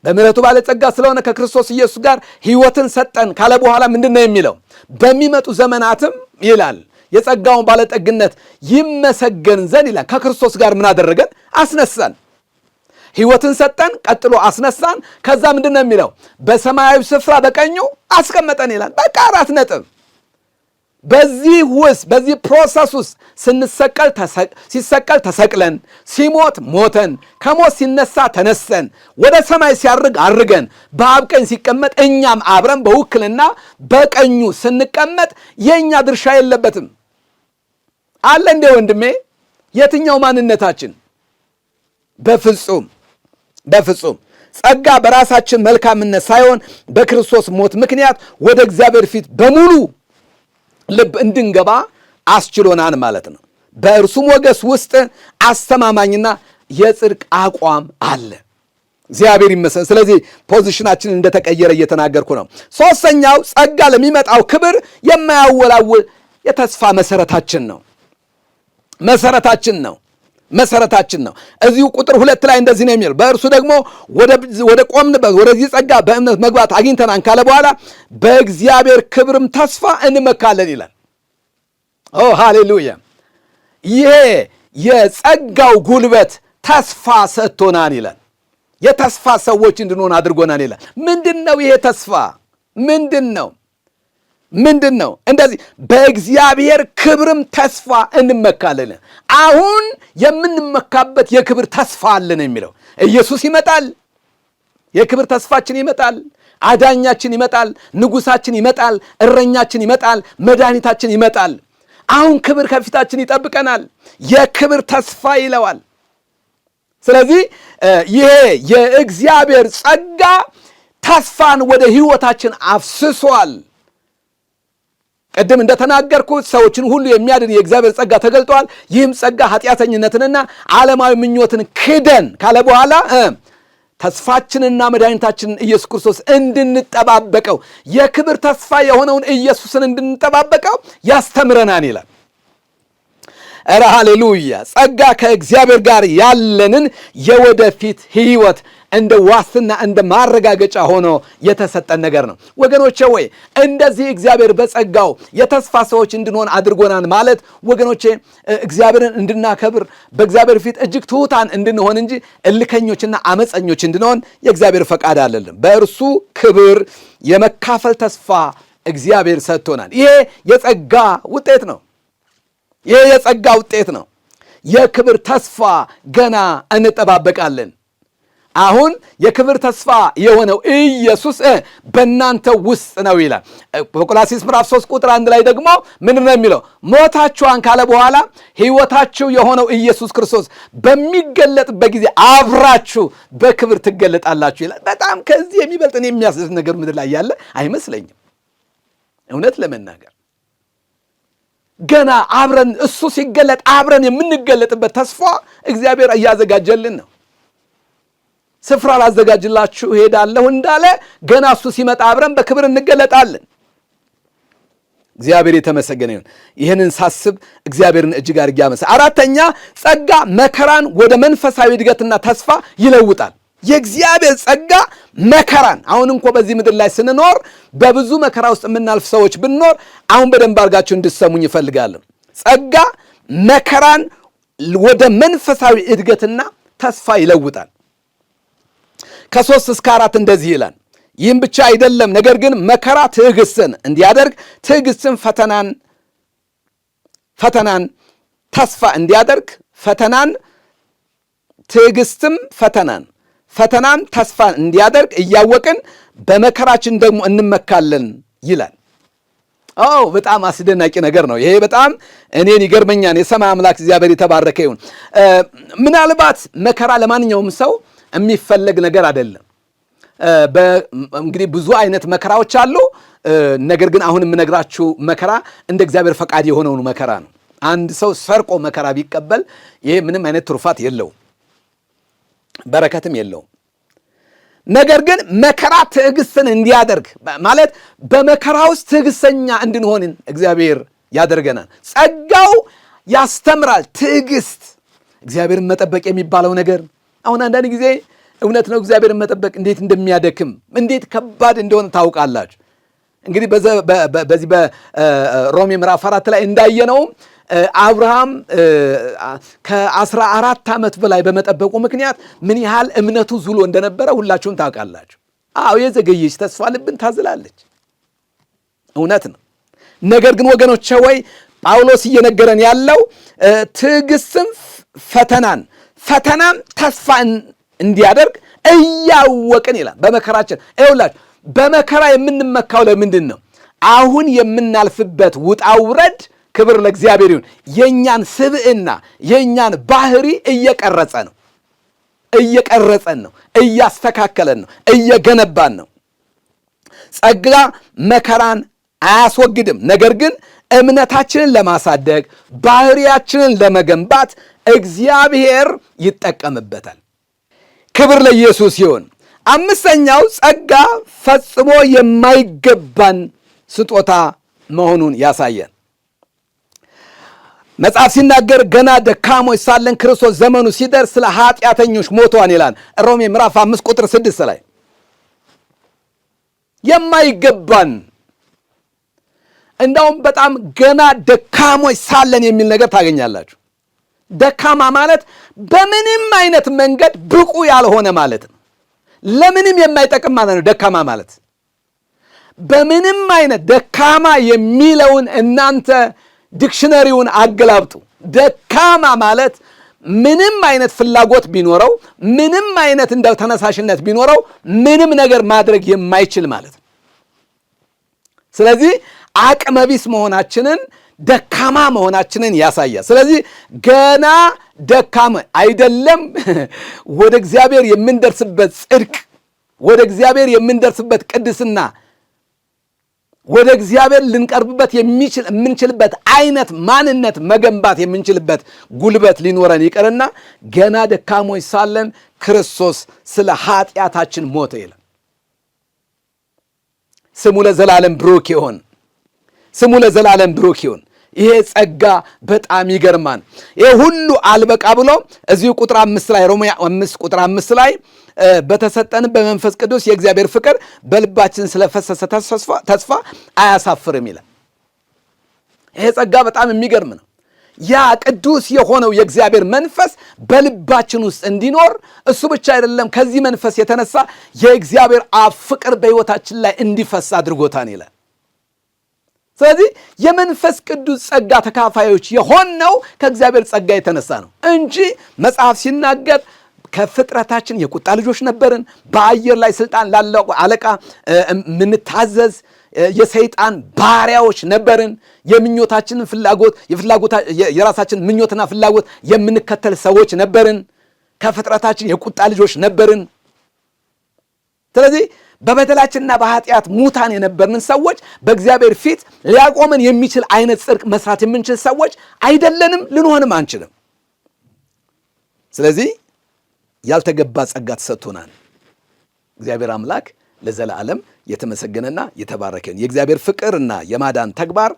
በምሕረቱ ባለጸጋ ስለሆነ ከክርስቶስ ኢየሱስ ጋር ሕይወትን ሰጠን ካለ በኋላ ምንድን ነው የሚለው? በሚመጡ ዘመናትም ይላል የጸጋውን ባለጠግነት ይመሰገን ዘንድ ይላል ከክርስቶስ ጋር ምን አደረገን? አስነሳን። ሕይወትን ሰጠን፣ ቀጥሎ አስነሳን። ከዛ ምንድን ነው የሚለው? በሰማያዊ ስፍራ በቀኙ አስቀመጠን ይላል። በቃ 4 ነጥብ። በዚህ ውስጥ በዚህ ፕሮሰስ ውስጥ ሲሰቀል ተሰቅለን፣ ሲሞት ሞተን፣ ከሞት ሲነሳ ተነስተን፣ ወደ ሰማይ ሲያርግ አርገን፣ በአብ ቀኝ ሲቀመጥ እኛም አብረን በውክልና በቀኙ ስንቀመጥ የእኛ ድርሻ የለበትም አለ እንዴ ወንድሜ? የትኛው ማንነታችን? በፍጹም በፍጹም። ጸጋ በራሳችን መልካምነት ሳይሆን በክርስቶስ ሞት ምክንያት ወደ እግዚአብሔር ፊት በሙሉ ልብ እንድንገባ አስችሎናል ማለት ነው። በእርሱ ሞገስ ውስጥ አስተማማኝና የጽድቅ አቋም አለ። እግዚአብሔር ይመስገን። ስለዚህ ፖዚሽናችንን እንደተቀየረ እየተናገርኩ ነው። ሶስተኛው ጸጋ ለሚመጣው ክብር የማያወላውል የተስፋ መሰረታችን ነው። መሰረታችን ነው። መሰረታችን ነው። እዚሁ ቁጥር 2 ላይ እንደዚህ ነው የሚለው፣ በእርሱ ደግሞ ወደ ቆምንበት ወደዚህ ጸጋ በእምነት መግባት አግኝተናል ካለ በኋላ በእግዚአብሔር ክብርም ተስፋ እንመካለን ይላል። ኦ ሃሌሉያ! ይሄ የጸጋው ጉልበት ተስፋ ሰጥቶናል ይላል። የተስፋ ሰዎች እንድንሆን አድርጎናል ይላል። ምንድነው ይሄ ተስፋ? ምንድን ነው? እንደዚህ በእግዚአብሔር ክብርም ተስፋ እንመካለን። አሁን የምንመካበት የክብር ተስፋ አለን የሚለው ኢየሱስ ይመጣል። የክብር ተስፋችን ይመጣል። አዳኛችን ይመጣል። ንጉሳችን ይመጣል። እረኛችን ይመጣል። መድኃኒታችን ይመጣል። አሁን ክብር ከፊታችን ይጠብቀናል። የክብር ተስፋ ይለዋል። ስለዚህ ይሄ የእግዚአብሔር ጸጋ ተስፋን ወደ ሕይወታችን አፍስሷል። ቅድም እንደተናገርኩት ሰዎችን ሁሉ የሚያድን የእግዚአብሔር ጸጋ ተገልጧል። ይህም ጸጋ ኃጢአተኝነትንና ዓለማዊ ምኞትን ክደን ካለ በኋላ ተስፋችንና መድኃኒታችንን ኢየሱስ ክርስቶስ እንድንጠባበቀው የክብር ተስፋ የሆነውን ኢየሱስን እንድንጠባበቀው ያስተምረናል ይላል። ኧረ ሃሌሉያ! ጸጋ ከእግዚአብሔር ጋር ያለንን የወደፊት ሕይወት እንደ ዋስትና እንደ ማረጋገጫ ሆኖ የተሰጠን ነገር ነው። ወገኖቼ ወይ እንደዚህ እግዚአብሔር በጸጋው የተስፋ ሰዎች እንድንሆን አድርጎናል ማለት ወገኖቼ እግዚአብሔርን እንድናከብር በእግዚአብሔር ፊት እጅግ ትሑታን እንድንሆን እንጂ እልከኞችና አመፀኞች እንድንሆን የእግዚአብሔር ፈቃድ አይደለም። በእርሱ ክብር የመካፈል ተስፋ እግዚአብሔር ሰጥቶናል። ይሄ የጸጋ ውጤት ነው። ይሄ የጸጋ ውጤት ነው። የክብር ተስፋ ገና እንጠባበቃለን። አሁን የክብር ተስፋ የሆነው ኢየሱስ በእናንተ ውስጥ ነው ይላል። በቆላስይስ ምዕራፍ 3 ቁጥር 1 ላይ ደግሞ ምንድን ነው የሚለው? ሞታችኋን ካለ በኋላ ሕይወታችሁ የሆነው ኢየሱስ ክርስቶስ በሚገለጥበት ጊዜ አብራችሁ በክብር ትገለጣላችሁ ይላል። በጣም ከዚህ የሚበልጥ የሚያስደስት ነገር ምድር ላይ ያለ አይመስለኝም። እውነት ለመናገር ገና አብረን እሱ ሲገለጥ አብረን የምንገለጥበት ተስፋ እግዚአብሔር እያዘጋጀልን ነው። ስፍራ ላዘጋጅላችሁ እሄዳለሁ እንዳለ ገና እሱ ሲመጣ አብረን በክብር እንገለጣለን። እግዚአብሔር የተመሰገነ ይሁን። ይህንን ሳስብ እግዚአብሔርን እጅግ አድርጌ አመሰግናለሁ። አራተኛ ጸጋ መከራን ወደ መንፈሳዊ እድገትና ተስፋ ይለውጣል። የእግዚአብሔር ጸጋ መከራን አሁን እንኳ በዚህ ምድር ላይ ስንኖር በብዙ መከራ ውስጥ የምናልፍ ሰዎች ብንኖር አሁን በደንብ አድርጋችሁ እንድትሰሙኝ ይፈልጋለሁ። ጸጋ መከራን ወደ መንፈሳዊ እድገትና ተስፋ ይለውጣል። ከ3 እስከ 4 እንደዚህ ይላል። ይህም ብቻ አይደለም፣ ነገር ግን መከራ ትዕግስትን እንዲያደርግ፣ ትዕግስትን ፈተናን ተስፋ እንዲያደርግ፣ ፈተናን ተስፋ እንዲያደርግ እያወቅን በመከራችን ደግሞ እንመካለን ይላል። በጣም አስደናቂ ነገር ነው። ይሄ በጣም እኔን ይገርመኛል። የሰማይ አምላክ እግዚአብሔር የተባረከ ይሁን። ምናልባት መከራ ለማንኛውም ሰው የሚፈለግ ነገር አይደለም። እንግዲህ ብዙ አይነት መከራዎች አሉ። ነገር ግን አሁን የምነግራችሁ መከራ እንደ እግዚአብሔር ፈቃድ የሆነውን መከራ ነው። አንድ ሰው ሰርቆ መከራ ቢቀበል ይሄ ምንም አይነት ትሩፋት የለውም፣ በረከትም የለውም። ነገር ግን መከራ ትዕግስትን እንዲያደርግ ማለት በመከራ ውስጥ ትዕግስተኛ እንድንሆን እግዚአብሔር ያደርገናል። ጸጋው ያስተምራል። ትዕግስት፣ እግዚአብሔርን መጠበቅ የሚባለው ነገር አሁን አንዳንድ ጊዜ እውነት ነው እግዚአብሔርን መጠበቅ እንዴት እንደሚያደክም እንዴት ከባድ እንደሆነ ታውቃላችሁ። እንግዲህ በዚህ በሮሜ ምዕራፍ 4 ላይ እንዳየነው አብርሃም ከ14 ዓመት በላይ በመጠበቁ ምክንያት ምን ያህል እምነቱ ዙሎ እንደነበረ ሁላችሁም ታውቃላችሁ። የዘገየች ተስፋ ልብን ታዝላለች። እውነት ነው። ነገር ግን ወገኖቼ ወይ ጳውሎስ እየነገረን ያለው ትዕግስትም ፈተናም ተስፋ እንዲያደርግ እያወቅን ይላል። በመከራችን ይኸውላችሁ፣ በመከራ የምንመካው ለምንድን ነው? አሁን የምናልፍበት ውጣ ውረድ፣ ክብር ለእግዚአብሔር ይሁን፣ የእኛን ስብዕና የእኛን ባህሪ እየቀረጸን ነው፣ እያስተካከለን ነው፣ እየገነባን ነው። ጸጋ መከራን አያስወግድም። ነገር ግን እምነታችንን ለማሳደግ ባህሪያችንን ለመገንባት እግዚአብሔር ይጠቀምበታል። ክብር ለኢየሱስ ይሁን። 5ኛው ጸጋ ፈጽሞ የማይገባን ስጦታ መሆኑን ያሳያል። መጽሐፍ ሲናገር ገና ደካሞች ሳለን ክርስቶስ ዘመኑ ሲደርስ ስለ ኃጢአተኞች ሞቷን ይላል። ሮሜ ምዕራፍ 5 ቁጥር 6 ላይ የማይገባን እንዳውም በጣም ገና ደካሞች ሳለን የሚል ነገር ታገኛላችሁ። ደካማ ማለት በምንም አይነት መንገድ ብቁ ያልሆነ ማለት ነው። ለምንም የማይጠቅም ማለት ነው ደካማ ማለት። በምንም አይነት ደካማ የሚለውን እናንተ ዲክሽነሪውን አገላብጡ። ደካማ ማለት ምንም አይነት ፍላጎት ቢኖረው፣ ምንም አይነት እንደው ተነሳሽነት ቢኖረው ምንም ነገር ማድረግ የማይችል ማለት ነው። ስለዚህ አቅመቢስ መሆናችንን ደካማ መሆናችንን ያሳያል። ስለዚህ ገና ደካማ አይደለም ወደ እግዚአብሔር የምንደርስበት ጽድቅ፣ ወደ እግዚአብሔር የምንደርስበት ቅድስና፣ ወደ እግዚአብሔር ልንቀርብበት የምንችልበት አይነት ማንነት መገንባት የምንችልበት ጉልበት ሊኖረን ይቀርና ገና ደካሞች ሳለን ክርስቶስ ስለ ኃጢአታችን ሞተ ይላል። ስሙ ለዘላለም ብሩክ ይሁን። ስሙ ለዘላለም ብሩክ ይሁን። ይሄ ጸጋ በጣም ይገርማል። ይሄ ሁሉ አልበቃ ብሎ እዚሁ ቁጥር 5 ላይ ሮሜ 5 ቁጥር 5 ላይ በተሰጠን በመንፈስ ቅዱስ የእግዚአብሔር ፍቅር በልባችን ስለፈሰሰ ተስፋ አያሳፍርም ይላል። ይሄ ጸጋ በጣም የሚገርም ነው። ያ ቅዱስ የሆነው የእግዚአብሔር መንፈስ በልባችን ውስጥ እንዲኖር እሱ ብቻ አይደለም፣ ከዚህ መንፈስ የተነሳ የእግዚአብሔር አብ ፍቅር በሕይወታችን ላይ እንዲፈስ አድርጎታን ይላል። ስለዚህ የመንፈስ ቅዱስ ጸጋ ተካፋዮች የሆነው ከእግዚአብሔር ጸጋ የተነሳ ነው እንጂ መጽሐፍ ሲናገር ከፍጥረታችን የቁጣ ልጆች ነበርን፣ በአየር ላይ ስልጣን ላለው አለቃ ምንታዘዝ የሰይጣን ባሪያዎች ነበርን፣ የምኞታችንን ፍላጎት የራሳችን ምኞትና ፍላጎት የምንከተል ሰዎች ነበርን፣ ከፍጥረታችን የቁጣ ልጆች ነበርን። ስለዚህ በበደላችንና በኃጢአት ሙታን የነበርን ሰዎች በእግዚአብሔር ፊት ሊያቆመን የሚችል አይነት ጽድቅ መስራት የምንችል ሰዎች አይደለንም፣ ልንሆንም አንችልም። ስለዚህ ያልተገባ ጸጋ ተሰጥቶናል። እግዚአብሔር አምላክ ለዘላለም የተመሰገነና የተባረከ ይሁን። የእግዚአብሔር ፍቅርና የማዳን ተግባር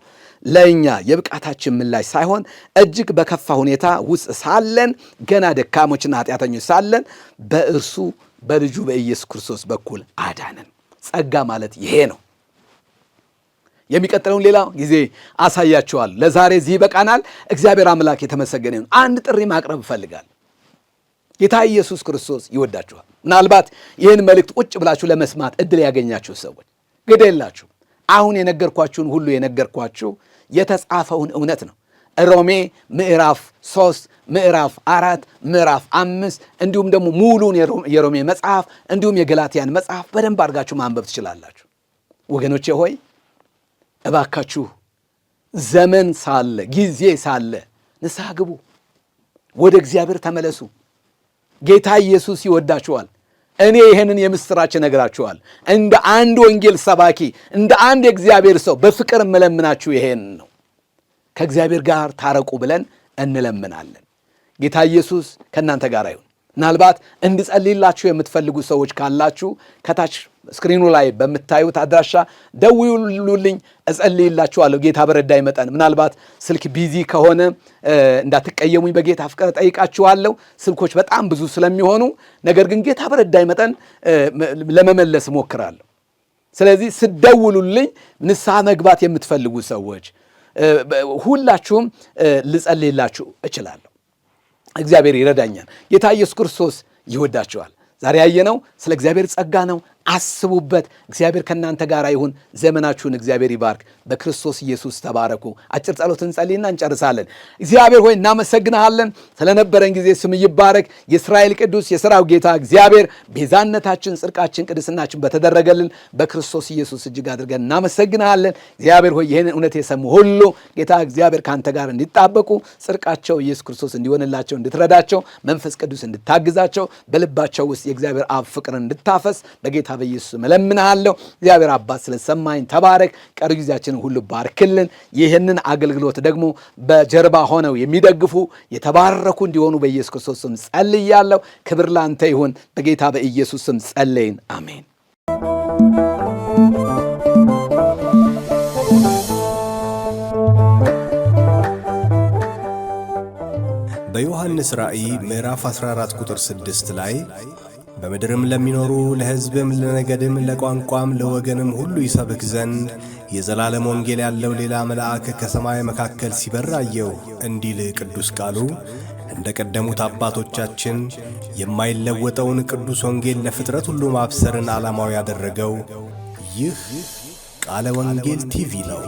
ለእኛ የብቃታችን ምላሽ ሳይሆን እጅግ በከፋ ሁኔታ ውስጥ ሳለን ገና ደካሞችና ኃጢአተኞች ሳለን በእርሱ በልጁ በኢየሱስ ክርስቶስ በኩል አዳነን። ጸጋ ማለት ይሄ ነው። የሚቀጥለውን ሌላ ጊዜ አሳያችኋል። ለዛሬ እዚህ ይበቃናል። እግዚአብሔር አምላክ የተመሰገነ ይሁን። አንድ ጥሪ ማቅረብ እፈልጋለሁ። ጌታ ኢየሱስ ክርስቶስ ይወዳችኋል። ምናልባት ይህን መልእክት ቁጭ ብላችሁ ለመስማት እድል ያገኛችሁ ሰዎች ግድ የላችሁ። አሁን የነገርኳችሁን ሁሉ የነገርኳችሁ የተጻፈውን እውነት ነው። ሮሜ ምዕራፍ 3 ምዕራፍ 4 ምዕራፍ 5 እንዲሁም ደግሞ ሙሉን የሮሜ መጽሐፍ እንዲሁም የገላትያን መጽሐፍ በደንብ አድርጋችሁ ማንበብ ትችላላችሁ። ወገኖቼ ሆይ እባካችሁ ዘመን ሳለ ጊዜ ሳለ ንስሐ ግቡ፣ ወደ እግዚአብሔር ተመለሱ። ጌታ ኢየሱስ ይወዳችኋል። እኔ ይሄንን የምስራች እነግራችኋል። እንደ አንድ ወንጌል ሰባኪ፣ እንደ አንድ የእግዚአብሔር ሰው በፍቅር እመለምናችሁ ይሄን ነው። ከእግዚአብሔር ጋር ታረቁ ብለን እንለምናለን። ጌታ ኢየሱስ ከእናንተ ጋር ይሁን። ምናልባት እንድጸልይላችሁ የምትፈልጉ ሰዎች ካላችሁ ከታች ስክሪኑ ላይ በምታዩት አድራሻ ደውሉልኝ፣ እጸልይላችኋለሁ። ጌታ በረዳኝ መጠን ምናልባት ስልክ ቢዚ ከሆነ እንዳትቀየሙኝ በጌታ ፍቅር ጠይቃችኋለሁ። ስልኮች በጣም ብዙ ስለሚሆኑ፣ ነገር ግን ጌታ በረዳኝ መጠን ለመመለስ እሞክራለሁ። ስለዚህ ስደውሉልኝ ንስሐ መግባት የምትፈልጉ ሰዎች ሁላችሁም ልጸልይላችሁ እችላለሁ። እግዚአብሔር ይረዳኛል። ጌታ ኢየሱስ ክርስቶስ ይወዳችኋል። ዛሬ ያየነው ስለ እግዚአብሔር ጸጋ ነው። አስቡበት። እግዚአብሔር ከእናንተ ጋር ይሁን። ዘመናችሁን እግዚአብሔር ይባርክ። በክርስቶስ ኢየሱስ ተባረኩ። አጭር ጸሎት እንጸልይና እንጨርሳለን። እግዚአብሔር ሆይ እናመሰግንሃለን። ስለነበረን ጊዜ ስም ይባረክ። የእስራኤል ቅዱስ የሠራዊት ጌታ እግዚአብሔር ቤዛነታችን፣ ጽድቃችን፣ ቅድስናችን በተደረገልን በክርስቶስ ኢየሱስ እጅግ አድርገን እናመሰግንሃለን። እግዚአብሔር ሆይ ይህን እውነት የሰሙ ሁሉ ጌታ እግዚአብሔር ከአንተ ጋር እንዲጣበቁ፣ ጽድቃቸው ኢየሱስ ክርስቶስ እንዲሆንላቸው፣ እንድትረዳቸው፣ መንፈስ ቅዱስ እንድታግዛቸው፣ በልባቸው ውስጥ የእግዚአብሔር አብ ፍቅርን እንድታፈስ በጌታ በኢየሱስ እለምንሃለሁ። እግዚአብሔር አባት ስለሰማኝ ተባረክ። ቀሪ ጊዜያችንን ሁሉ ባርክልን። ይህንን አገልግሎት ደግሞ በጀርባ ሆነው የሚደግፉ የተባረኩ እንዲሆኑ በኢየሱስ ክርስቶስ ስም ጸልያለሁ። ክብር ላንተ ይሁን። በጌታ በኢየሱስ ስም ጸለይን። አሜን። በዮሐንስ ራእይ ምዕራፍ 14 ቁጥር 6 ላይ በምድርም ለሚኖሩ ለሕዝብም ለነገድም ለቋንቋም ለወገንም ሁሉ ይሰብክ ዘንድ የዘላለም ወንጌል ያለው ሌላ መልአክ ከሰማይ መካከል ሲበር አየሁ እንዲል ቅዱስ ቃሉ እንደ ቀደሙት አባቶቻችን የማይለወጠውን ቅዱስ ወንጌል ለፍጥረት ሁሉ ማብሰርን ዓላማው ያደረገው ይህ ቃለ ወንጌል ቲቪ ነው።